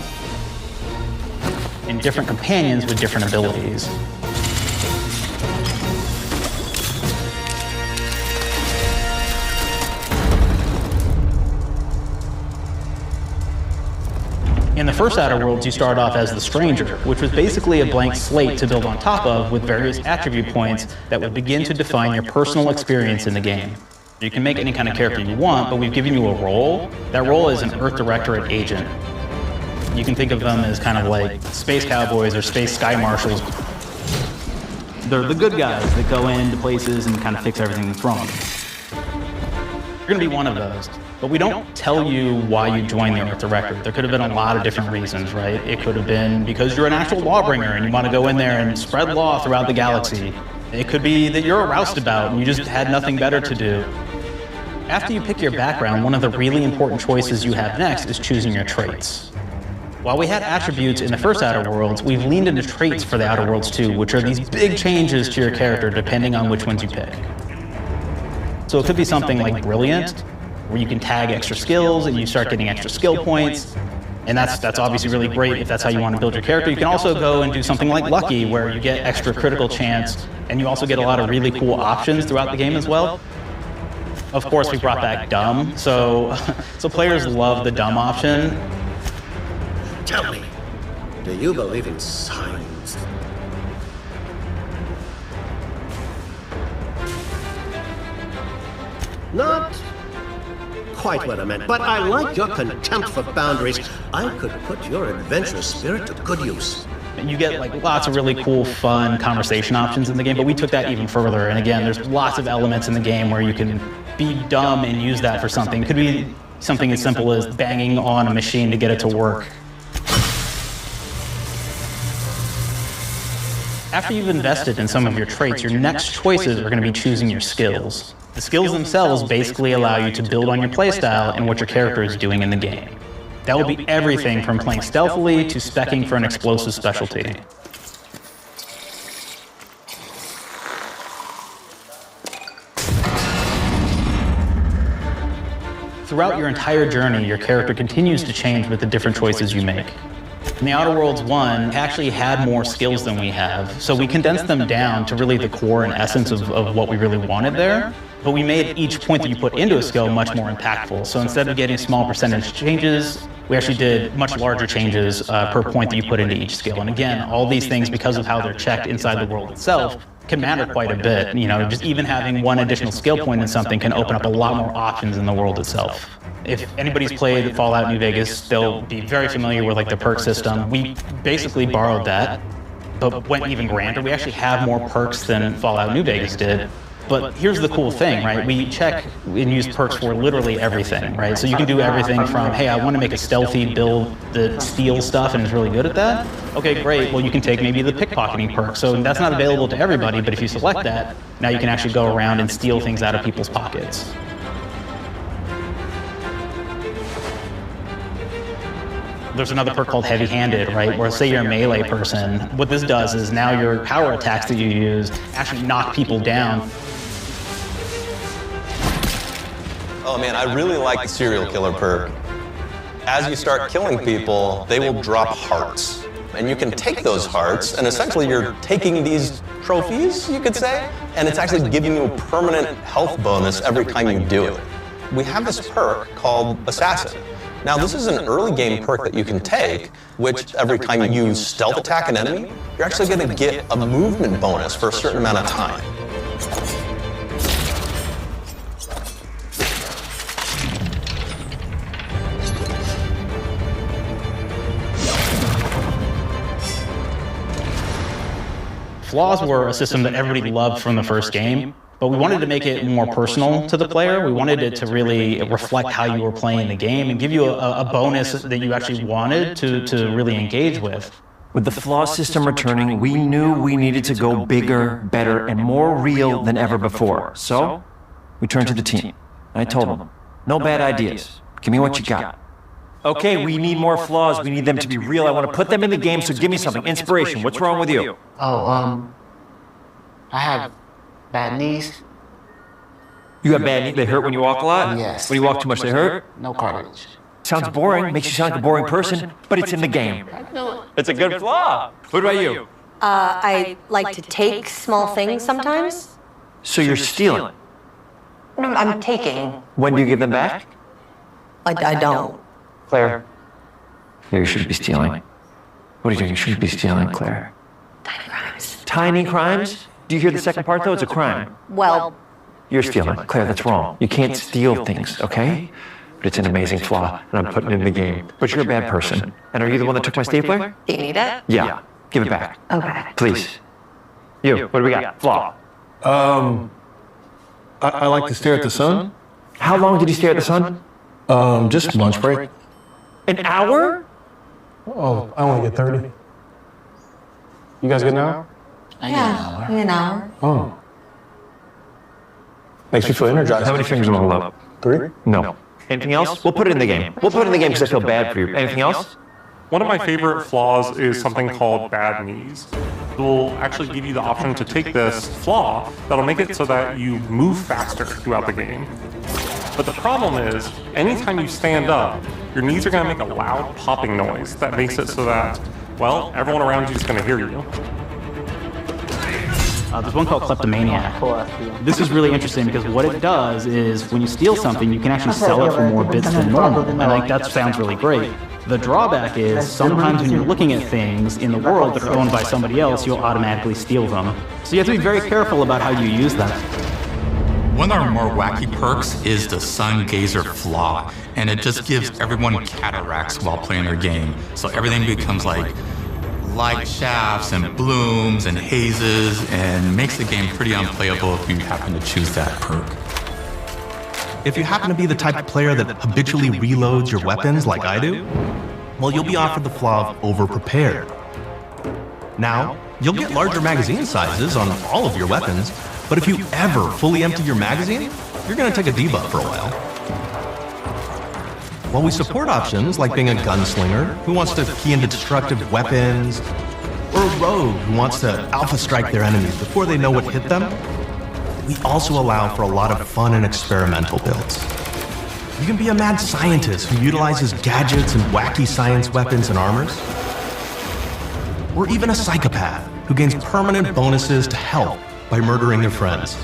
and different companions with different abilities. In the first Outer Worlds, you start off as the Stranger, which was basically a blank slate to build on top of with various attribute points that would begin to define your personal experience in the game. You can make any kind of character you want, but we've given you a role. That role is an Earth Directorate agent. You can think of them as kind of like space cowboys or space sky marshals. They're the good guys that go into places and kind of fix everything that's wrong. You're going to be one of those. But we don't tell you why you joined the Earth Directorate. There could have been a lot of different reasons, right? It could have been because you're an actual lawbringer and you want to go in there and spread law throughout the galaxy. It could be that you're a roustabout and you just had nothing better to do. After you pick your background, one of the really important choices you have next is choosing your traits. While we had attributes in the first Outer Worlds, we've leaned into traits for the Outer Worlds too, which are these big changes to your character depending on which ones you pick. So it could be something like Brilliant, where you can tag extra skills and you start getting extra skill points. And that's obviously really great if that's how you want to build your character. You can also go and do something like Lucky, where you get extra critical chance, and you also get a lot of really cool options throughout the game as well. Of course, we brought back Dumb, so players love the Dumb option. Tell me, do you believe in science? Not quite what I meant, but I like your contempt for boundaries. I could put your adventurous spirit to good use. You get like lots of really cool, fun conversation options in the game, but we took that even further. And again, there's lots of elements in the game where you can be dumb and use that for something. It could be something as simple as banging on a machine to get it to work. After you've invested in some of your traits, your next choices are going to be choosing your skills. The skills themselves basically allow you to build on your playstyle and what your character is doing in the game. That will be everything from playing stealthily to speccing for an explosive specialty. Throughout your entire journey, your character continues to change with the different choices you make. In the Outer Worlds 1, actually had more skills than we have, so we condensed them down to really the core and essence of what we really wanted there. But we made each point that you put into a skill much more impactful. So instead of getting small percentage changes, we actually did much larger changes per point that you put into each skill. And again, all these things, because of how they're checked inside the world itself, can matter quite a bit. You know, just even having one additional skill point in something can open up a lot more options in the world itself. If anybody's played Fallout New Vegas, they'll be very familiar with like the perk system. We basically borrowed that, but went even grander. We actually have more perks than Fallout New Vegas did. But here's the cool thing, right? We check and use perks for literally everything, right? So you can do everything from, hey, I want to make a stealthy build that steals stuff and is really good at that. Okay, great. Well, you can take maybe the pickpocketing perk. So that's not available to everybody, but if you select that, now you can actually go around and steal things out of people's pockets. There's another perk called heavy-handed, right? Where say you're a melee person, what this does is now your power attacks that you use actually knock people down. Oh man, I really like the serial killer perk. As you start killing people, they will drop hearts. And you can take those hearts, and essentially you're taking these trophies, you could say, and it's actually giving you a permanent health bonus every time you do it. We have this perk called Assassin. Now this is an early game perk that you can take, which every time you stealth attack an enemy, you're actually going to get a movement bonus for a certain amount of time. Flaws were a system that everybody loved from the first game, but we wanted to make it more personal to the player. We wanted it to really reflect how you were playing the game and give you a bonus that you actually wanted to really engage with. With the flaw system returning, we knew we needed to go bigger, better, and more real than ever before. So, we turned to the team. I told them, no bad ideas. Give me what you got. Okay, we need more flaws. We need them to be real. I want to put them in the game, so give me something. Inspiration. What's wrong with you? Oh, I have bad knees. You have bad knees? They hurt when you walk a lot? Yes. When you walk too much, they hurt? No cartilage. Sounds boring. Makes you sound like a boring person, but it's in the game. It's a good flaw. What about you? I like to take small things sometimes. So you're stealing? No, I'm taking. When do you give them back? I don't. Claire? You shouldn't be stealing. What are you doing? You shouldn't be stealing, Claire. Tiny crimes. Tiny crimes? Do you hear the second part, though? It's a crime. Well, You're stealing. Claire, that's wrong. You can't steal things, okay? But it's an amazing flaw, and I'm putting it in the game. But you're a bad person. And are you the one that took my stapler? do you need it? Yeah. Give it back. Okay. Please. You, what do we got? Flaw. I like to stare at the sun. How long did you stare at the sun? Just lunch break. An hour? Oh, I only get 30. You guys get an hour? Yeah, maybe an hour. Oh. Makes me feel energized. How many fingers am I hold up? 3? No. Anything else? We'll put it in the game. We'll put it in the game because I feel bad for you. Anything else? One of my favorite flaws is something called bad knees. It will actually give you the option to take this flaw that'll make it so that you move faster throughout the game. But the problem is, anytime you stand up, your knees are going to make a loud popping noise that makes it so that, well, everyone around you is going to hear you. There's one called Kleptomaniac. This is really interesting because what it does is when you steal something, you can actually sell it for more bits than normal. And like that sounds really great. The drawback is sometimes when you're looking at things in the world that are owned by somebody else, you'll automatically steal them. So you have to be very careful about how you use them. One of our more wacky perks is the Sun Gazer flaw, and it just gives everyone cataracts while playing their game. So everything becomes like light shafts and blooms and hazes, and makes the game pretty unplayable if you happen to choose that perk. If you happen to be the type of player that habitually reloads your weapons like I do, well, you'll be offered the flaw of over-prepared. Now, you'll get larger magazine sizes on all of your weapons, but if you ever fully empty your magazine, you're gonna take a debuff for a while. While we support options like being a gunslinger who wants to key into destructive weapons, or a rogue who wants to alpha strike their enemies before they know what hit them, we also allow for a lot of fun and experimental builds. You can be a mad scientist who utilizes gadgets and wacky science weapons and armors, or even a psychopath who gains permanent bonuses to health by murdering their friends.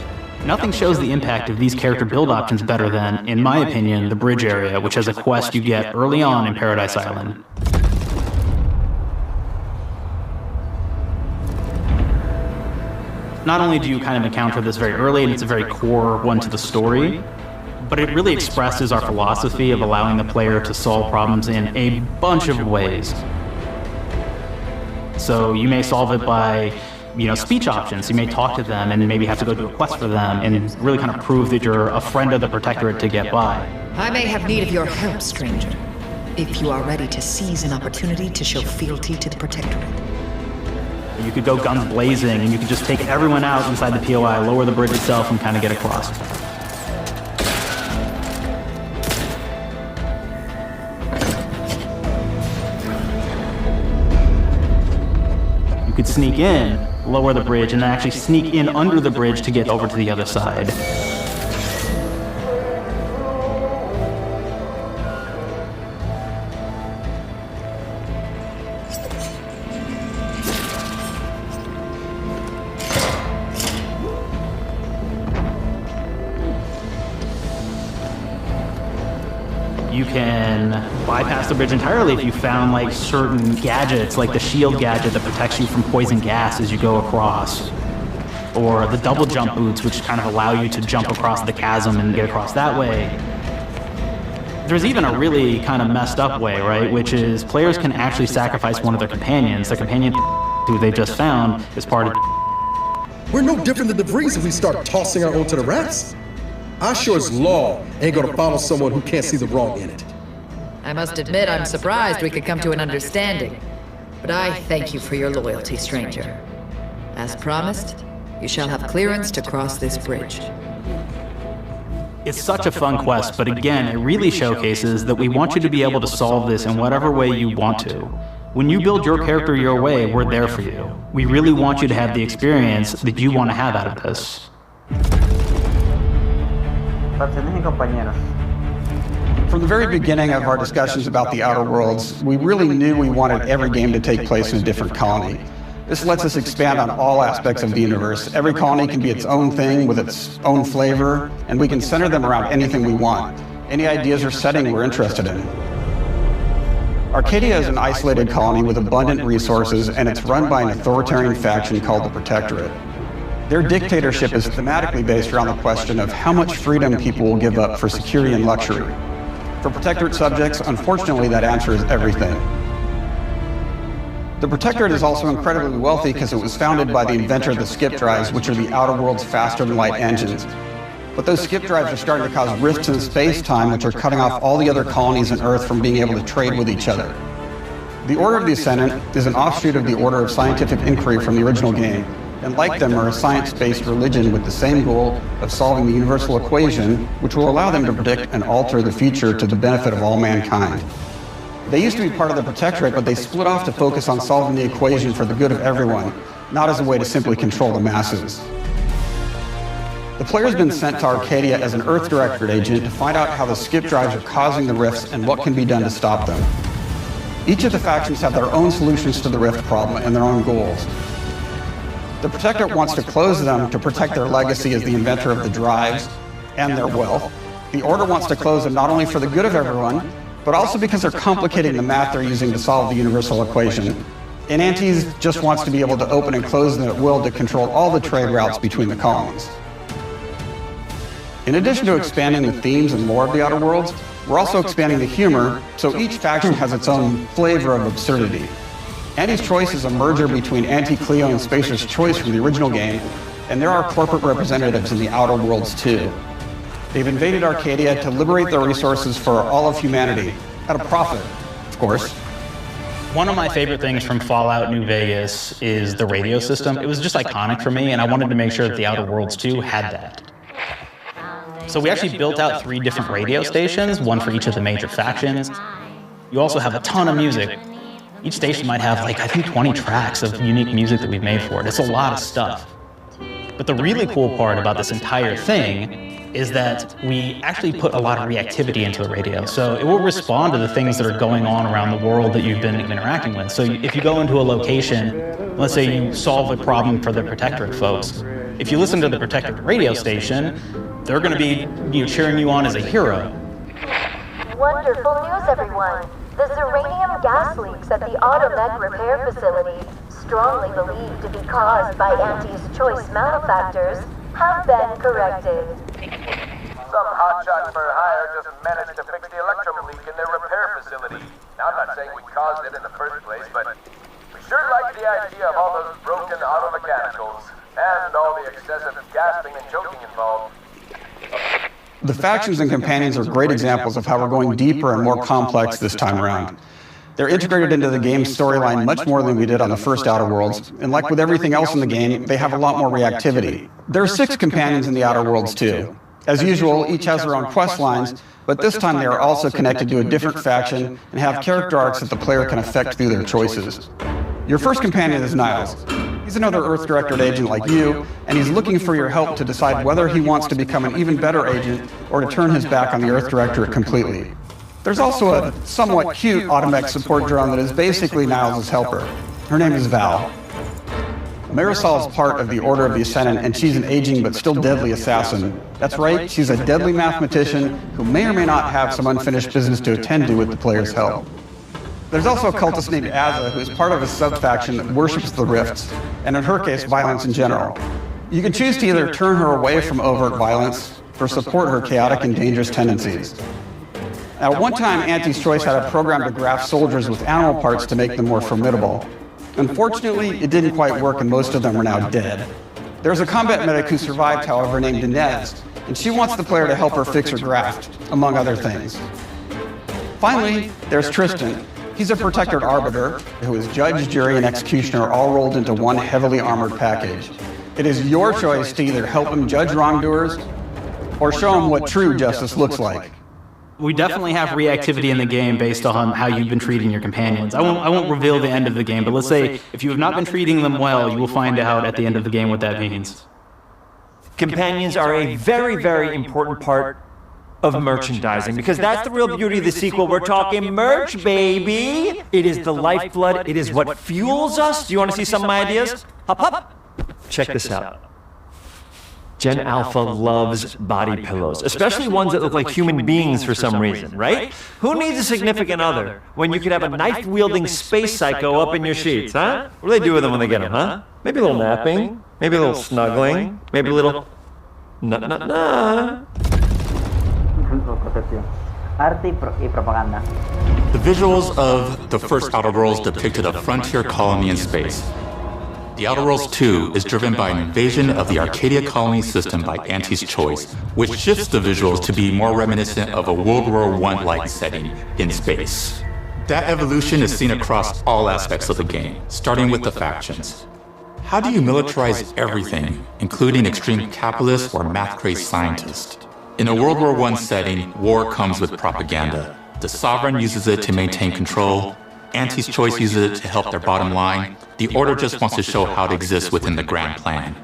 Nothing shows the impact of these character build options better than, in my opinion, the bridge area, which has a quest you get early on in Paradise Island. Not only do you kind of encounter this very early, and it's a very core one to the story, but it really expresses our philosophy of allowing the player to solve problems in a bunch of ways. So you may solve it by, speech options. You may talk to them and maybe have to go do a quest for them and really kind of prove that you're a friend of the Protectorate to get by. I may have need of your help, stranger, if you are ready to seize an opportunity to show fealty to the Protectorate. You could go guns blazing and you could just take everyone out inside the POI, lower the bridge itself, and kind of get across. You could sneak in, lower the bridge, and then actually sneak in under the bridge to get over to the other side. You can bypass the bridge entirely if you found like certain gadgets, like the shield gadget that protects you from poison gas as you go across, or the double jump boots, which kind of allow you to jump across the chasm and get across that way. There's even a really kind of messed up way, right? Which is players can actually sacrifice one of their companions. The companion who they just found is part of. We're no different than the Breeze if we start tossing our own to the rats. I sure as law ain't gonna follow someone who can't see the wrong in it. I must admit I'm surprised we could come to an understanding, but I thank you for your loyalty, stranger. As promised, you shall have clearance to cross this bridge. It's such a fun quest, but again, it really showcases that we want you to be able to solve this in whatever way you want to. When you build your character your way, we're there for you. We really want you to have the experience that you want to have out of this. From the very beginning of our discussions about the Outer Worlds, we really knew we wanted every game to take place in a different colony. This lets us expand on all aspects of the universe. Every colony can be its own thing with its own flavor, and we can center them around anything we want. Any ideas or setting we're interested in. Arcadia is an isolated colony with abundant resources, and it's run by an authoritarian faction called the Protectorate. Their dictatorship is thematically based around the question of how much freedom people will give up for security and luxury. For Protectorate subjects, unfortunately, that answer is everything. The Protectorate is also incredibly wealthy because it was founded by the inventor of the skip drives, which are the outer world's faster-than-light engines. But those skip drives are starting to cause rifts in space-time, which are cutting off all the other colonies on Earth from being able to trade with each other. The Order of the Ascendant is an offshoot of the Order of Scientific Inquiry from the original game, and like them are a science-based religion with the same goal of solving the universal equation, which will allow them to predict and alter the future to the benefit of all mankind. They used to be part of the Protectorate, but they split off to focus on solving the equation for the good of everyone, not as a way to simply control the masses. The player's been sent to Arcadia as an Earth Directorate agent to find out how the skip drives are causing the rifts and what can be done to stop them. Each of the factions have their own solutions to the rift problem and their own goals. The Protectorate wants to close them to protect their legacy as the inventor of the drives and their wealth. The Order wants to close them not only for the good of everyone, but also because they're complicating the math they're using to solve the universal equation. And Antes just wants to be able to open and close them at will to control all the trade routes between the colonies. In addition to expanding the themes and lore of the Outer Worlds, we're also expanding the humor, so each faction has its own flavor of absurdity. Anti's Choice is a merger between Anti-Cleo and Spacer's Choice from the original game, and there are corporate representatives in the Outer Worlds too. They've invaded Arcadia to liberate their resources for all of humanity, at a profit, of course. One of my favorite things from Fallout New Vegas is the radio system. It was just iconic for me, and I wanted to make sure that the Outer Worlds 2 had that. So we actually built out 3 different radio stations, one for each of the major factions. You also have a ton of music. Each station might have, like, I think 20 tracks of unique music that we've made for it. It's a lot of stuff. But the really cool part about this entire thing is that we actually put a lot of reactivity into the radio. So it will respond to the things that are going on around the world that you've been interacting with. So if you go into a location, let's say you solve a problem for the Protectorate folks, if you listen to the Protectorate radio station, they're going to be cheering you on as a hero. Wonderful news, everyone. The uranium gas leaks at the Automech repair facility, strongly believed to be caused by Anti's Choice malefactors, have been corrected. Some hotshots for hire just managed to fix the electrum leak in their repair facility. Now, I'm not saying we caused it in the first place, but we sure like the idea of all those broken auto mechanicals and all the excessive gasping and choking involved. The factions and companions are great examples of how we're going deeper and more complex this time around. They're integrated into the game's storyline much more than we did on the first Outer Worlds, and like with everything else in the game, they have a lot more reactivity. There are 6 companions in the Outer Worlds too. As usual, each has their own quest lines, but this time they are also connected to a different faction and have character arcs that the player can affect through their choices. Your first companion is Niles. He's another Earth Directorate agent like you, and he's looking for your help to decide whether he wants to become an even better agent or to turn his back on the Earth Directorate completely. There's also a somewhat cute Automech support drone that is basically Niles' helper. Her name is Val. Marisol is part of the Order of the Ascendant, and she's an aging but still deadly assassin. That's right, she's a deadly mathematician who may or may not have some unfinished business to attend to with the player's help. There's also a cultist named Azza, who is part of a sub-faction that worships the rifts, and in her case, violence in general. You can choose to either turn her away from overt violence or support her chaotic and dangerous tendencies. Now, at one time, Anti's Choice had a program to graft soldiers with animal parts to make them more formidable. Unfortunately, it didn't quite work, and most of them are now dead. There's a combat medic who survived, however, named Inez, and she wants the player to help her fix her graft, among other things. Finally, there's Tristan. He's a Protectorate arbiter who is judge, jury, and executioner all rolled into one heavily armored package. It is your choice to either help him judge wrongdoers or show him what true justice looks like. We definitely have reactivity in the game based on how you've been treating your companions. I won't reveal the end of the game, but let's say if you have not been treating them well, you will find out at the end of the game what that means. Companions are a very, very important part of merchandising, because that's the real beauty of the sequel. We're talking merch, baby. It is the lifeblood. It is what fuels us. Do you want to see some of my ideas? Hop, hop. Check this out. Gen Alpha loves body pillows, especially ones that look like human beings for some reason, right? Who needs a significant other when you could have a knife-wielding space psycho up in your sheets, huh? What do they do with them when they get them, huh? Maybe a little napping, maybe a little snuggling, maybe a little... na-na-na. Arte y propaganda. The visuals of the first Outer Worlds depicted a frontier colony in space. The Outer Worlds 2 is driven by an invasion of the Arcadia colony system by Anti's choice, which shifts the visuals to be more reminiscent of a World War I-like setting in space. That evolution is seen across all aspects of the game, starting with the factions. How do you militarize everything, including extreme capitalists or math-crazed scientists? In a World War I setting, war comes with propaganda. The Sovereign uses it to maintain control, Anti's choice uses it to help their bottom line, the Order just wants to show how it exists within the grand plan.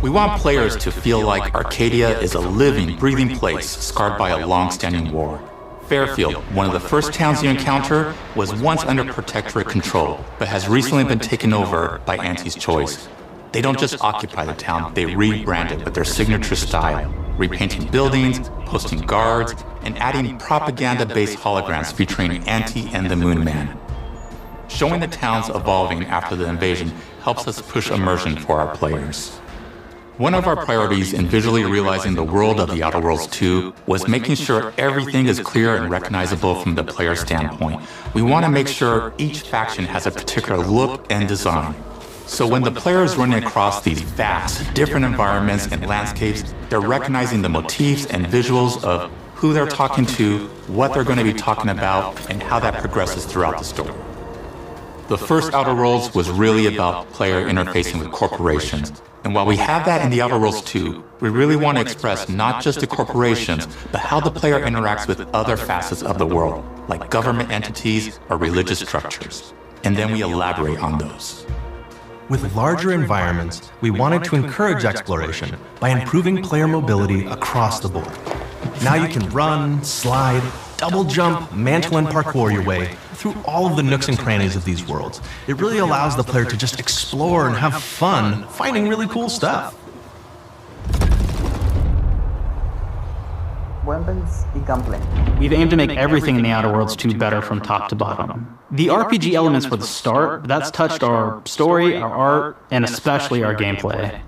We want players to feel like Arcadia is a living, breathing place scarred by a long-standing war. Fairfield, one of the first towns you encounter, was once under Protectorate control, but has recently been taken over by Anti's choice. They don't just occupy the town, they rebrand it with their signature style, repainting buildings, posting guards, and adding propaganda-based holograms featuring Anti and the Moon Man. Showing the towns evolving after the invasion helps us push immersion for our players. One of our priorities in visually realizing the world of the Outer Worlds 2 was making sure everything is clear and recognizable from the player standpoint. We want to make sure each faction has a particular look and design. So when the player is running across these vast, different environments and landscapes, they're recognizing the motifs and visuals of who they're talking to, what they're going to be talking about, and how that progresses throughout the story. The first Outer Worlds was really about player interfacing with corporations. And while we have that in the Outer Worlds 2, we really want to express not just the corporations, but how the player interacts with other facets of the world, like government entities or religious structures. And then we elaborate on those. With larger environments, we wanted to encourage exploration by improving player mobility across the board. Now you can run, slide, double jump, mantle and parkour your way through all of the nooks and crannies of these worlds. It really allows the player to just explore and have fun finding really cool stuff. Weapons y gameplay. We've aimed to make everything in the Outer Worlds 2 better from top to bottom. The RPG elements were the start, but that's touched our story, our art, and especially our gameplay.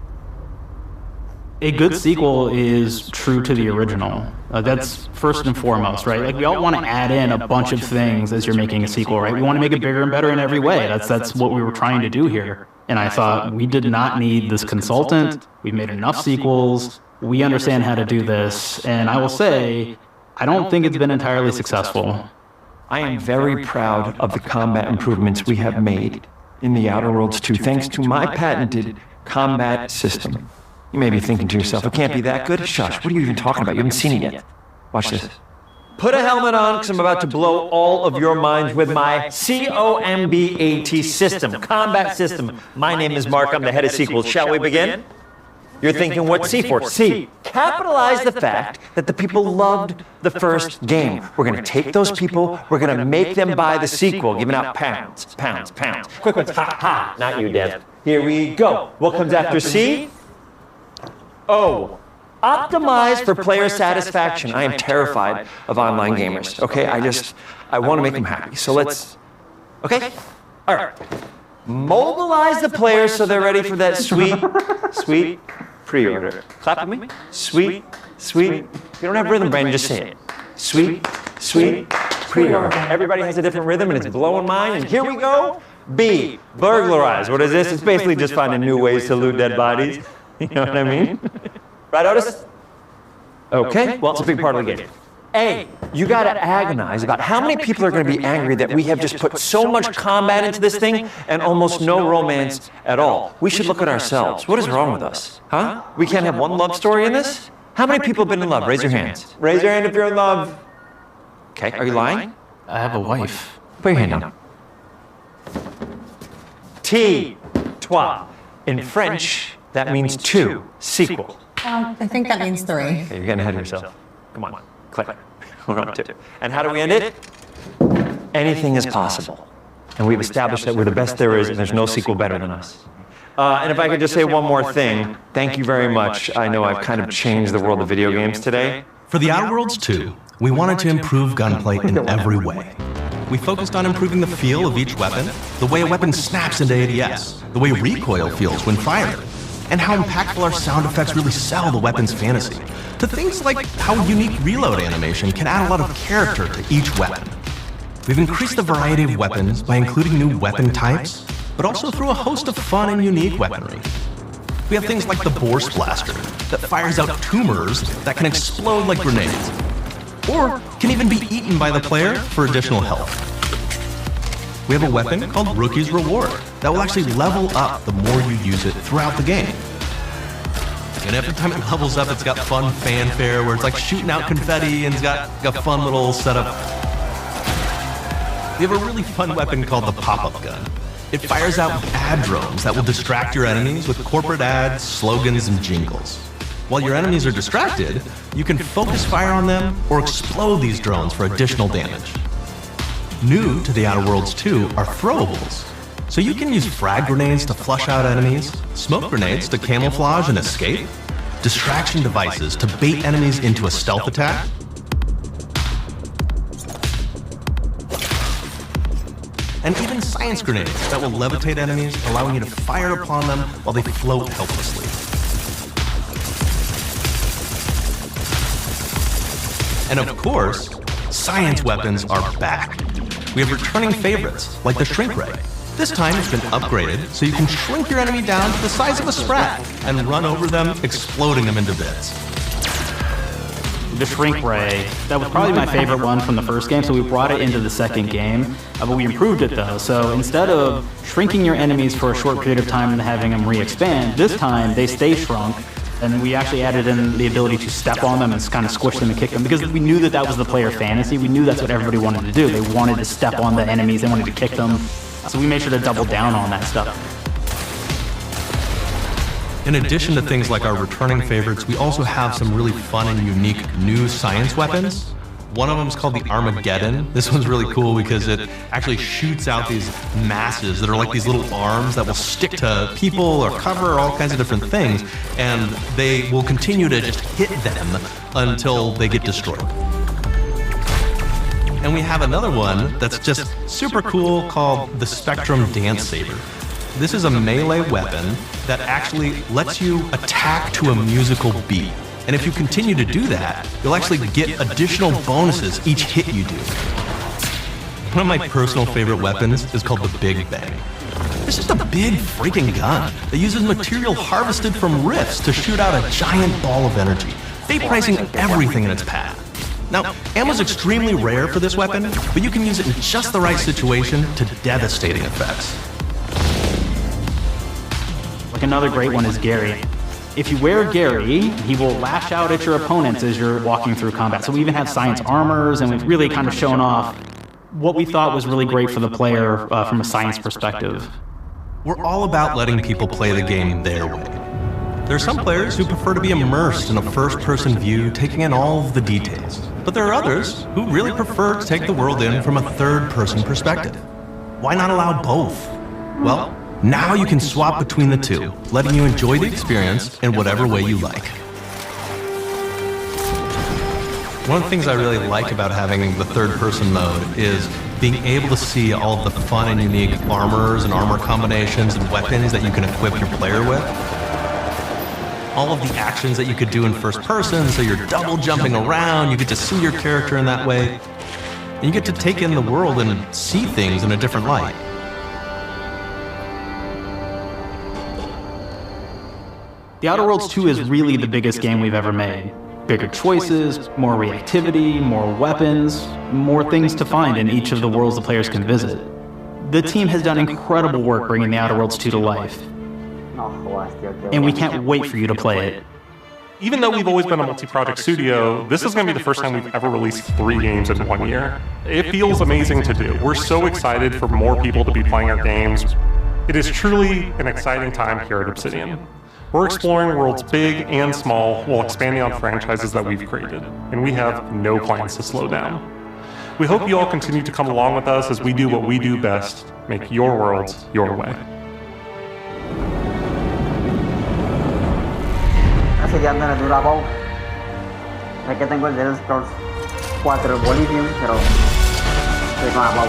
A good sequel is true to the original. That's first and foremost, right? Like, we all want to add in a bunch of things as you're making a sequel, right? We want to make it bigger and better in every way. That's what we were trying to do here. And I thought, we did not need this consultant. We've made enough sequels. We understand how to do this. And I will say, I don't think it's been entirely successful. I am very proud of the combat improvements we have made in the Outer Worlds 2, thanks to my patented combat system. You may be thinking to yourself, it can't be that good? Shush, what are you even talking about? You haven't seen it yet. Watch this. Put a helmet on, because I'm about to blow all of your minds with my COMBAT system, combat system. My name is Mark, I'm the head of sequels. Shall we begin? You're thinking, what's C for? C. Capitalize the fact that the people loved the first game. We're going to take those people, we're going to make them buy the sequel, giving out pounds, pounds, pounds. Quick ones, ha, ha, not you, Dev. Here we go. What comes after C? O. Optimize for player satisfaction. I am terrified of online gamers, okay? I want to make them happy. So let's, okay? All right. Mobilize the players so they're ready for that sweet pre-order. Clap with me. Sweet. You don't have rhythm, Brandon, just say it. Sweet pre-order. Everybody has a different rhythm and it's blowing mine. And here we go. B, burglarize. What is this? It's basically just finding new ways to loot dead bodies. You know what I mean? Right, Otis? Okay, well, it's a big part of the game. A, you gotta agonize about how many people are gonna be angry that we have just put so much combat into this thing and almost no romance at all. We should look at ourselves. What is wrong with us? Huh? We can't have one love story in this? How many people have been in love? Raise your hands. Raise your hand if you're in love. Okay, are you lying? I have a wife. Put your hand down. T, toi. In French, that means two. Sequel. I think that means 3. Okay, you're getting ahead of yourself. Come on, click. We're on 2. And how do we end it? Anything is possible. And we've established that we're the best there is, and there's no sequel better than us. And if I could just say one more thing, thank you very much. I know I've kind of changed the world of video games today. For The Outer Worlds 2, we wanted to improve gunplay in every way. We focused on improving the feel of each weapon, the way a weapon snaps into ADS, the way recoil feels when fired, and how impactful our sound effects really sell the weapon's fantasy, to things like how unique reload animation can add a lot of character to each weapon. We've increased the variety of weapons by including new weapon types, but also through a host of fun and unique weaponry. We have things like the Bourse Blaster, that fires out tumors that can explode like grenades, or can even be eaten by the player for additional health. We have a weapon called Rookie's Reward that will actually level up the more you use it throughout the game. And every time it levels up, it's got fun fanfare where it's like shooting out confetti and it's got a fun little setup. We have a really fun weapon called the Pop-Up Gun. It fires out ad drones that will distract your enemies with corporate ads, slogans, and jingles. While your enemies are distracted, you can focus fire on them or explode these drones for additional damage. New to The Outer Worlds 2 are throwables. So you can use frag grenades to flush out enemies, smoke grenades to camouflage and escape, distraction devices to bait enemies into a stealth attack, and even science grenades that will levitate enemies, allowing you to fire upon them while they float helplessly. And of course, science weapons are back. We have returning favorites, like the Shrink Ray. This time it's been upgraded, so you can shrink your enemy down to the size of a sprat and run over them, exploding them into bits. The Shrink Ray, that was probably my favorite one from the first game, so we brought it into the second game, but we improved it though. So instead of shrinking your enemies for a short period of time and having them re-expand, this time they stay shrunk, and we actually added in the ability to step on them and kind of squish them and kick them, because we knew that that was the player fantasy. We knew that's what everybody wanted to do. They wanted to step on the enemies, they wanted to kick them, so we made sure to double down on that stuff. In addition to things like our returning favorites, we also have some really fun and unique new science weapons. One of them is called the Armageddon. This one's really cool because it actually shoots out these masses that are like these little arms that will stick to people or cover or all kinds of different things, and they will continue to just hit them until they get destroyed. And we have another one that's just super cool called the Spectrum Dance Saber. This is a melee weapon that actually lets you attack to a musical beat. And if you continue to do that, you'll actually get additional bonuses each hit you do. One of my personal favorite weapons is called the Big Bang. It's just a big freaking gun that uses material harvested from rifts to shoot out a giant ball of energy, vaporizing everything in its path. Now, ammo's extremely rare for this weapon, but you can use it in just the right situation to devastating effects. Like another great one is Gary. If you wear Gary, he will lash out at your opponents as you're walking through combat. So we even have science armors, and we've really kind of shown off what we thought was really great for the player from a science perspective. We're all about letting people play the game their way. There are some players who prefer to be immersed in a first-person view, taking in all of the details. But there are others who really prefer to take the world in from a third-person perspective. Why not allow both? Well, now you can swap between the two, letting you enjoy the experience in whatever way you like. One of the things I really like about having the third-person mode is being able to see all of the fun and unique armors and armor combinations and weapons that you can equip your player with. All of the actions that you could do in first person, so you're double jumping around, you get to see your character in that way, and you get to take in the world and see things in a different light. The Outer Worlds 2 is really the biggest game we've ever made. Bigger choices, more reactivity, more weapons, more things to find in each of the worlds the players can visit. The team has done incredible work bringing the Outer Worlds 2 to life. And we can't wait for you to play it. Even though we've always been a multi-project studio, this is going to be the first time we've ever released 3 games in 1 year. It feels amazing to do. We're so excited for more people to be playing our games. It is truly an exciting time here at Obsidian. We're exploring worlds big and small while expanding on franchises that we've created, and we have no plans to slow down. We hope you all continue to come along with us as we do what we do best, make your worlds your way. estoy dándole duro a WoW. Es que tengo el Elder Scrolls 4 Oblivion, pero estoy con la WoW.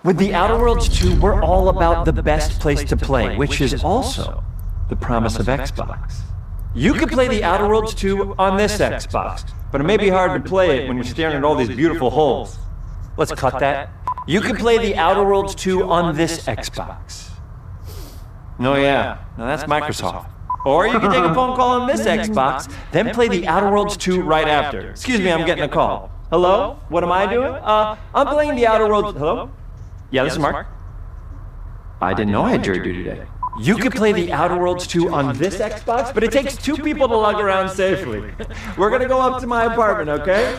With The Outer Worlds 2, we're all about the best place to play, which is also the promise of Xbox. You can play The Outer Worlds 2 on this Xbox, but it may be hard to play it when you're staring at all these beautiful holes. Let's cut that. You can play The Outer Worlds 2 on this Xbox. No, yeah, now that's Microsoft. Or you can take a phone call on this Xbox, then play The Outer Worlds 2 right after. Excuse me, I'm getting a call. Hello? What am I doing? I'm playing The Outer Worlds. Hello? Yeah, this is Mark. I didn't know I had jury duty today. You could play The Outer Worlds 2 on this Xbox, but it takes 2 people to lug around safely. We're gonna go up to my apartment, okay?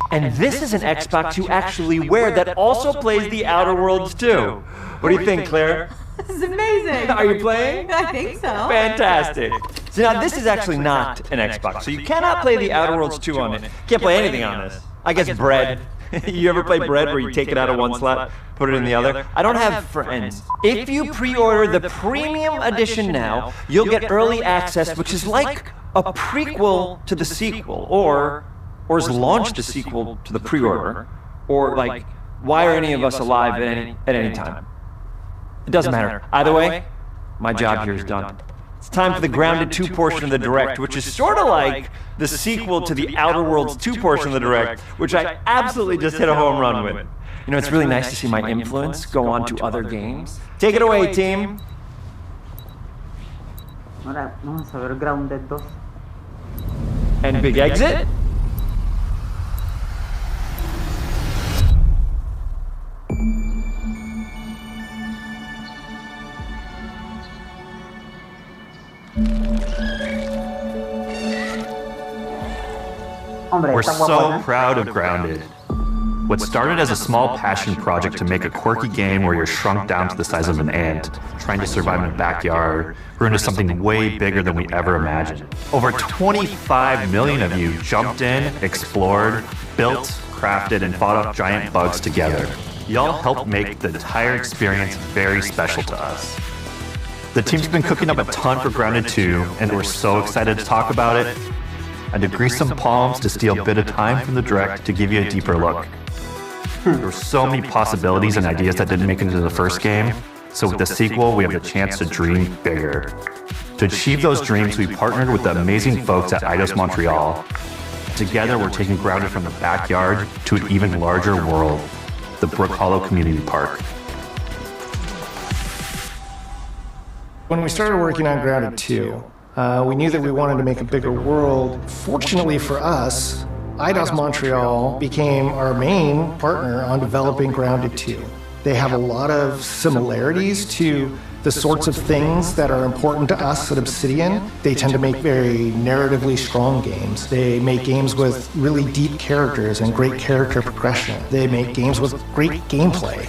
And this is an Xbox you actually wear that also plays The Outer Worlds 2. What do you think, Claire? This is amazing. Are you playing? I think so. Fantastic. So now this is actually not an Xbox, so you cannot play The Outer Worlds 2 on it. Can't play anything on this. I guess bread. You ever play bread where you take it out of one slot, put it in the other? I don't have friends. If you pre-order the premium edition now, you'll get early access, which is like a prequel to the sequel, or has launched the sequel to the pre-order, or like, why are any of us alive at any time? It doesn't matter. Either way, my job here is done. It's time for the Grounded 2 portion of the Direct, which is sort of like the sequel to the Outer Worlds 2 portion of the Direct, which I absolutely just hit a home run with. You know, it's really nice to see my influence go on to other games. Take it away, team. Ahora vamos a ver Grounded 2. And big exit. We're so proud of Grounded. What started as a small passion project to make a quirky game where you're shrunk down to the size of an ant, trying to survive in a backyard, grew into something way bigger than we ever imagined. Over 25 million of you jumped in, explored, built, crafted, and fought off giant bugs together. Y'all helped make the entire experience very special to us. The team's been cooking up a ton for Grounded 2, and we're so excited to talk about it. I had to grease some palms to steal a bit of time from the Direct to give you a deeper look. There were so many possibilities and ideas that didn't make it into the first game, so with the sequel, we have the chance to dream bigger. To achieve those dreams, we partnered with the amazing folks at Eidos Montreal. Together, we're taking Grounded from the backyard to an even larger world, the Brook Hollow Community Park. When we started working on Grounded 2, we knew that we wanted to make a bigger world. Fortunately for us, Eidos Montreal became our main partner on developing Grounded 2. They have a lot of similarities to the sorts of things that are important to us at Obsidian. They tend to make very narratively strong games. They make games with really deep characters and great character progression. They make games with great gameplay.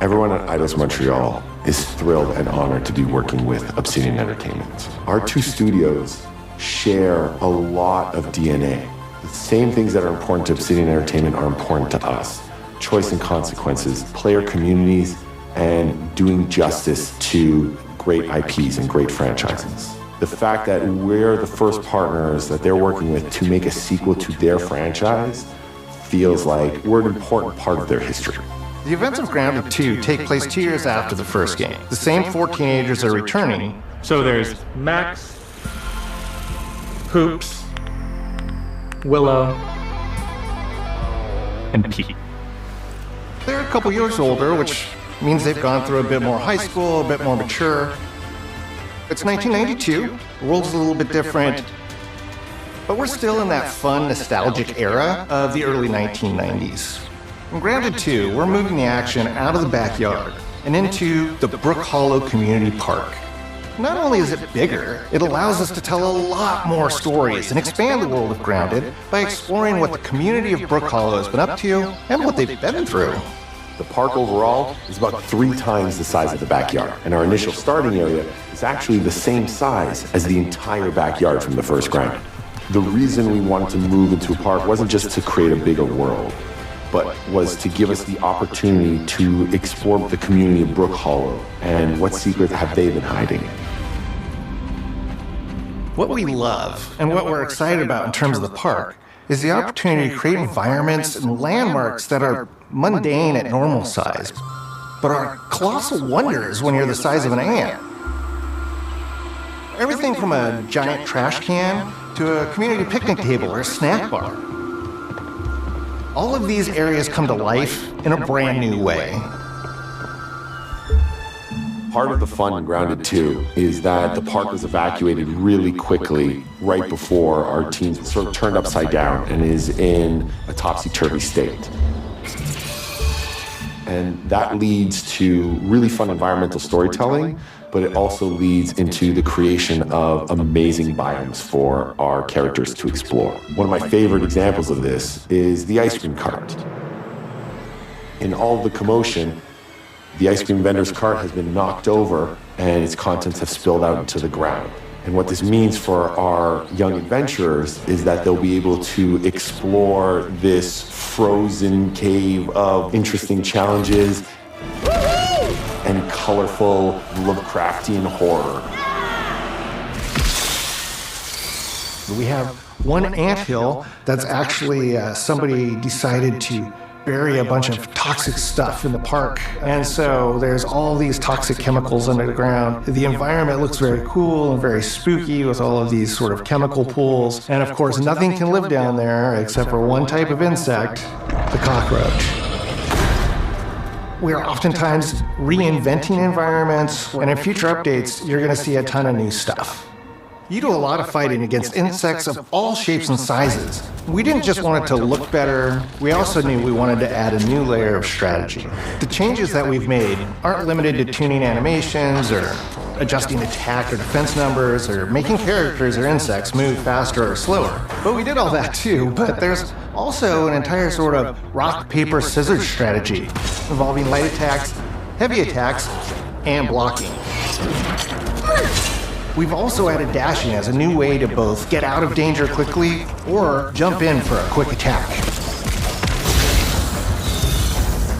Everyone at Eidos Montreal is thrilled and honored to be working with Obsidian Entertainment. Our two studios share a lot of DNA. The same things that are important to Obsidian Entertainment are important to us. Choice and consequences, player communities, and doing justice to great IPs and great franchises. The fact that we're the first partners that they're working with to make a sequel to their franchise feels like we're an important part of their history. The events of Grounded 2 take place 2 years after the first game. The same 4 teenagers are returning. So there's Max, Hoops, Willow, and Pete. They're a couple years older, which means they've gone through a bit more high school, a bit more mature. It's 1992, the world's a little bit different, but we're still in that fun, nostalgic era of the early 1990s. In Grounded 2, we're moving the action out of the backyard and into the Brook Hollow Community Park. Not only is it bigger, it allows us to tell a lot more stories and expand the world of Grounded by exploring what the community of Brook Hollow has been up to and what they've been through. The park overall is about 3 times the size of the backyard, and our initial starting area is actually the same size as the entire backyard from the first ground. The reason we wanted to move into a park wasn't just to create a bigger world, but was to give us the opportunity to explore the community of Brook Hollow and what secrets have they been hiding. What we love and what we're excited about in terms of the park is the opportunity to create environments and landmarks that are mundane at normal size, but are colossal wonders when you're the size of an ant. Everything from a giant trash can to a community picnic table or a snack bar. All of these areas come to life in a brand new way. Part of the fun in Grounded 2 is that the park was evacuated really quickly right before our team sort of turned upside down and is in a topsy-turvy state. And that leads to really fun environmental storytelling, but it also leads into the creation of amazing biomes for our characters to explore. One of my favorite examples of this is the ice cream cart. In all of the commotion, the ice cream vendor's cart has been knocked over and its contents have spilled out into the ground. And what this means for our young adventurers is that they'll be able to explore this frozen cave of interesting challenges and colorful Lovecraftian horror. We have one anthill that's actually somebody decided to bury a bunch of toxic stuff in the park. And so there's all these toxic chemicals under the ground. The environment looks very cool and very spooky with all of these sort of chemical pools. And of course, nothing can live down there except for one type of insect, the cockroach. We are oftentimes reinventing environments, and in future updates, you're going to see a ton of new stuff. You do a lot of fighting against insects of all shapes and sizes. We didn't just want it to look better, we also knew we wanted to add a new layer of strategy. The changes that we've made aren't limited to tuning animations or adjusting attack or defense numbers or making characters or insects move faster or slower. But we did all that too, but there's also an entire sort of rock, paper, scissors strategy involving light attacks, heavy attacks, and blocking. We've also added dashing as a new way to both get out of danger quickly or jump in for a quick attack.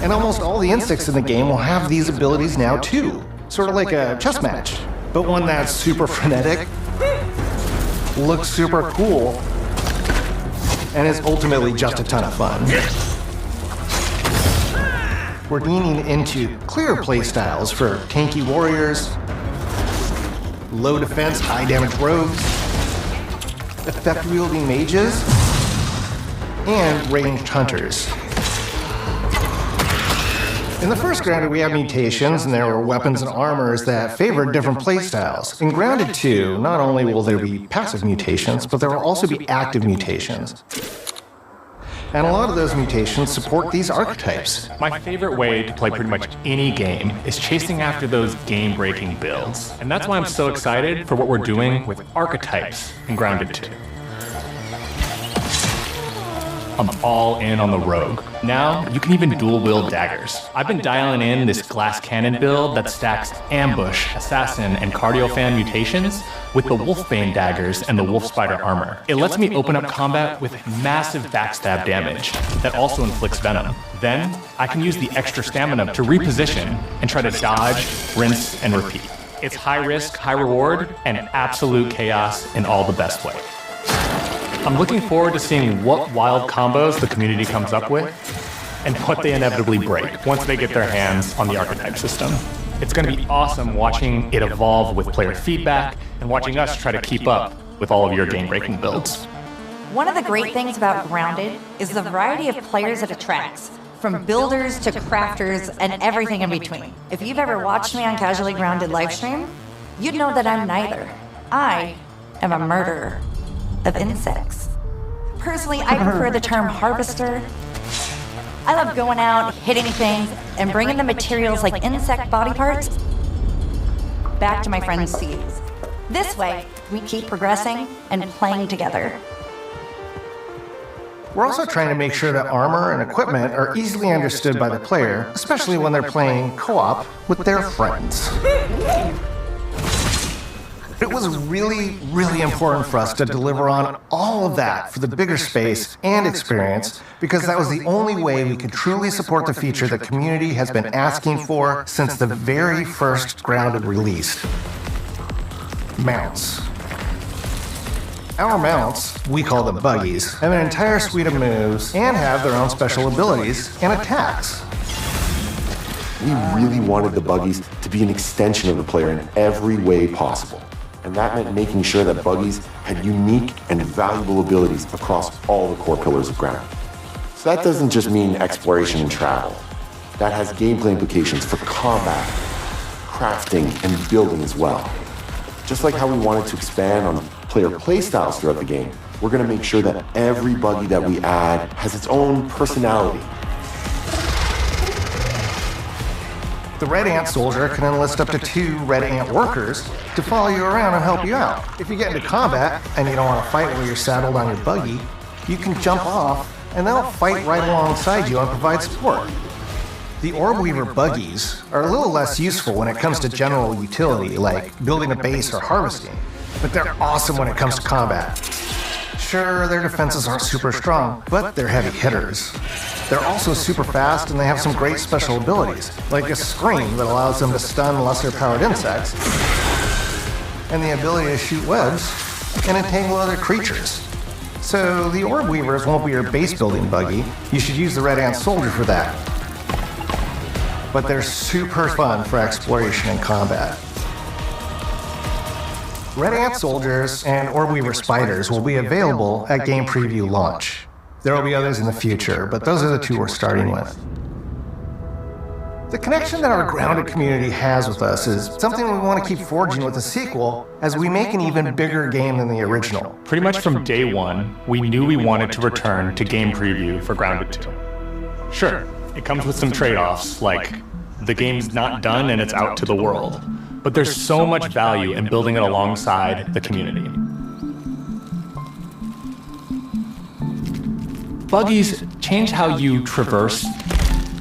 And almost all the insects in the game will have these abilities now too. Sort of like a chess match, but one that's super frenetic, looks super cool, and is ultimately just a ton of fun. We're leaning into clear playstyles for tanky warriors, low defense, high damage rogues, effect-wielding mages, and ranged hunters. In the first Grounded, we had mutations, and there were weapons and armors that favored different playstyles. In Grounded 2, not only will there be passive mutations, but there will also be active mutations. And a lot of those mutations support these archetypes. My favorite way to play pretty much any game is chasing after those game-breaking builds. And that's why I'm so excited for what we're doing with archetypes in Grounded 2. I'm all in on the rogue. Now, you can even dual-wield daggers. I've been dialing in this glass cannon build that stacks ambush, assassin, and cardiofan mutations with the wolfbane daggers and the wolf spider armor. It lets me open up combat with massive backstab damage that also inflicts venom. Then, I can use the extra stamina to reposition and try to dodge, rinse, and repeat. It's high risk, high reward, and absolute chaos in all the best way. I'm looking forward to seeing what wild combos the community comes up with and what they inevitably break once they get their hands on the archetype system. It's going to be awesome watching it evolve with player feedback and watching us try to keep up with all of your game-breaking builds. One of the great things about Grounded is the variety of players it attracts, from builders to crafters and everything in between. If you've ever watched me on Casually Grounded livestream, you'd know that I'm neither. I am a murderer of insects. Personally, I prefer the term harvester. I love going out, hitting things, and bringing the materials like insect body parts back to my friend's seeds. This way, we keep progressing and playing together. We're also trying to make sure that armor and equipment are easily understood by the player, especially when they're playing co-op with their friends. It was really, really important for us to deliver on all of that for the bigger space and experience, because that was the only way we could truly support the feature the community has been asking for since the very first Grounded release. Mounts. Our mounts, we call them buggies, have an entire suite of moves and have their own special abilities and attacks. We really wanted the buggies to be an extension of the player in every way possible. And that meant making sure that buggies had unique and valuable abilities across all the core pillars of Grounded. So that doesn't just mean exploration and travel. That has gameplay implications for combat, crafting, and building as well. Just like how we wanted to expand on player playstyles throughout the game, we're going to make sure that every buggy that we add has its own personality. The Red Ant Soldier can enlist up to 2 Red Ant workers to follow you around and help you out. If you get into combat and you don't want to fight while you're saddled on your buggy, you can jump off and they'll fight right alongside you and provide support. The Orb Weaver buggies are a little less useful when it comes to general utility, like building a base or harvesting, but they're awesome when it comes to combat. Sure, their defenses aren't super strong, but they're heavy hitters. They're also super fast and they have some great special abilities, like a scream that allows them to stun lesser-powered insects, and the ability to shoot webs and entangle other creatures. So the Orb Weavers won't be your base-building buggy. You should use the Red Ant Soldier for that. But they're super fun for exploration and combat. Red Ant Soldiers and Orb Weaver Spiders will be available at Game Preview launch. There will be others in the future, but those are the 2 we're starting with. The connection that our Grounded community has with us is something we want to keep forging with the sequel as we make an even bigger game than the original. Pretty much from day one, we knew we wanted to return to Game Preview for Grounded 2. Sure, it comes with some trade-offs, like the game's not done and it's out to the world, but there's so much value in building it alongside the community. Buggies change how you traverse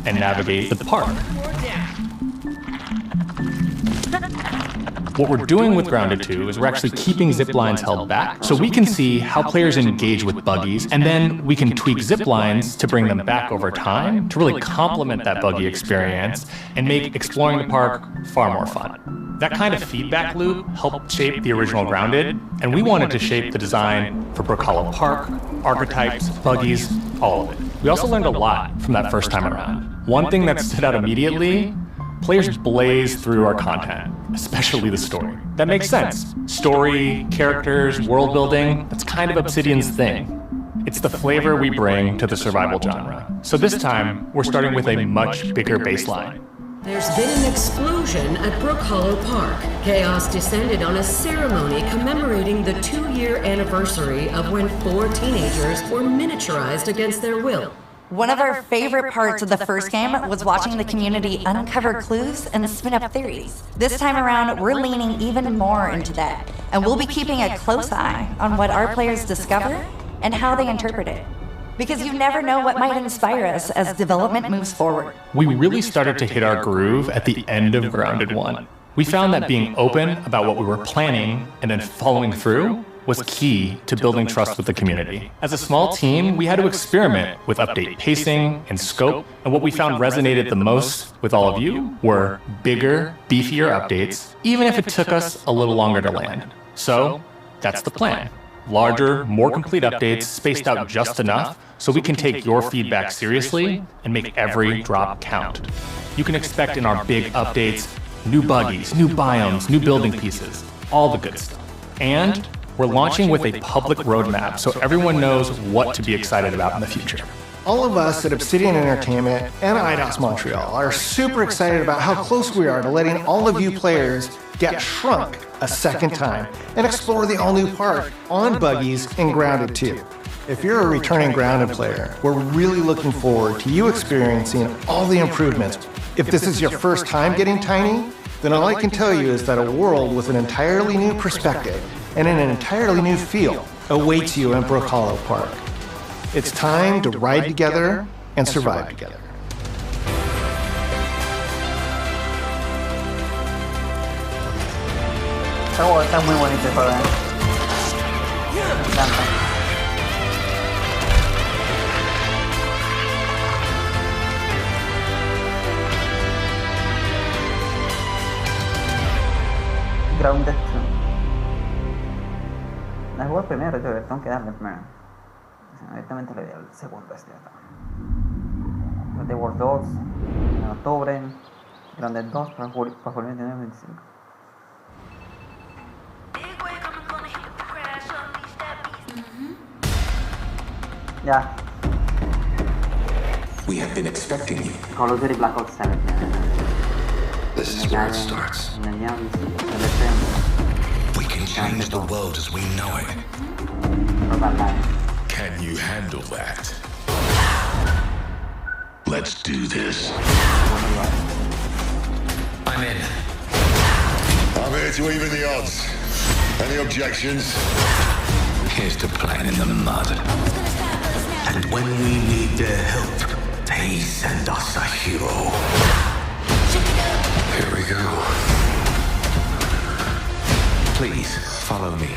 and navigate the park. What we're doing with Grounded 2 is we're actually keeping zip lines held back so we can see how players engage with buggies, and then we can tweak zip lines to bring them back over time to really complement that buggy experience and make exploring the park far more fun. That kind of feedback loop helped shape the original Grounded, and we wanted to shape the design for Brook Hollow Park, archetypes, buggies, all of it. We also learned a lot from that first time around. One thing that stood out immediately: players blaze through our content, especially the story. That makes sense. Story, characters, world building, that's kind of Obsidian's thing. It's the flavor we bring to the survival genre. So this time, we're starting with a much bigger baseline. There's been an explosion at Brook Hollow Park. Chaos descended on a ceremony commemorating the 2-year anniversary of when 4 teenagers were miniaturized against their will. One of our favorite parts of the first game was watching the community uncover clues and spin up theories. This time around, we're leaning even more into that, and we'll be keeping a close eye on what our players discover and how they interpret it. Because you never know what might inspire us as development moves forward. We really started to hit our groove at the end of Grounded 1. We found that being open about what we were planning and then following through was key to building trust with the community. As a small team, we had to experiment with update pacing and scope, and what we found resonated the most with all of you were bigger, beefier updates, even if it took us a little longer to land. So, that's the plan. Larger, more complete updates spaced out just enough so we can take your feedback seriously and make every drop count. You can expect in our big updates new buggies, new biomes, new building pieces, all the good stuff. And we're launching with a public roadmap so everyone knows what to be excited about in the future. All of us at Obsidian Entertainment and IDOS Montreal are super excited about how close we are to letting all of you players get shrunk a second time and explore the all-new park on buggies in Grounded 2. If you're a returning Grounded player, we're really looking forward to you experiencing all the improvements. If this is your first time getting Tiny, then all I can tell you is that a world with an entirely new perspective and an entirely new feel awaits you in Brook Hollow Park. It's time to ride together and survive together. Está muy bonito el juego. Me encanta. Grounded. La jugué primero, yo tengo que darle primero. Directamente le doy al segundo este. The World 2 en octubre. Grounded 2 para julio 29-25. Ya. We have been expecting you. Call of Duty Black Ops 7. This is where it starts. We can change the world as we know it. Can you handle that? Let's do this. I'm in. I'm here to even the odds. Any objections? Here's to playing in the mud. And when we need their help, they send us a hero. Here we go. Please, follow me.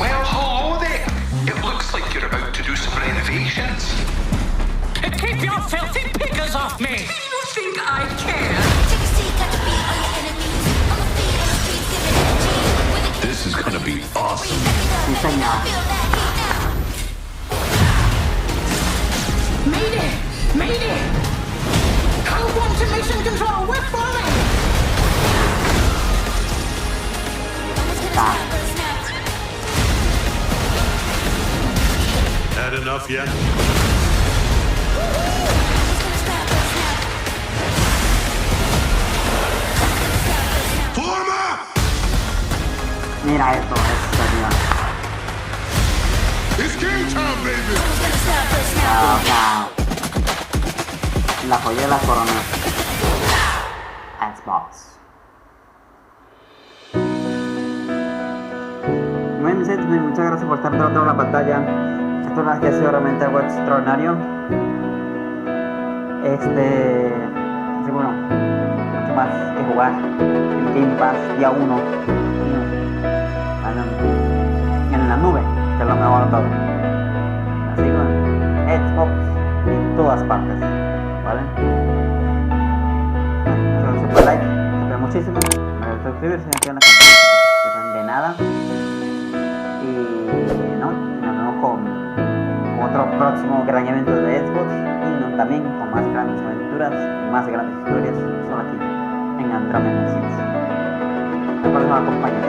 Well, hello there. It looks like you're about to do some renovations. Keep your filthy pickers off me! You think I care? This is gonna be awesome. Mayday! Mayday! Code 1 to mission control, we're falling! Had enough yet? Mira esto, tío. It's game time, baby. Chao. La joya de la corona. Xbox. Bueno, muchas gracias por estar del otro lado de la pantalla. Esto es que ha sido realmente algo extraordinario. Sí, bueno, mucho más que jugar. El Game Pass día 1. En la nube, que es lo mejor de todo. Así que Xbox en todas partes, ¿vale? Super like, super muchísimo. Suscribirse y activar la campanita, de nada. Y no, nos vemos con otro próximo gran evento de Xbox y también con más grandes aventuras, más grandes historias, solo aquí en Andromeda. La próxima compañía.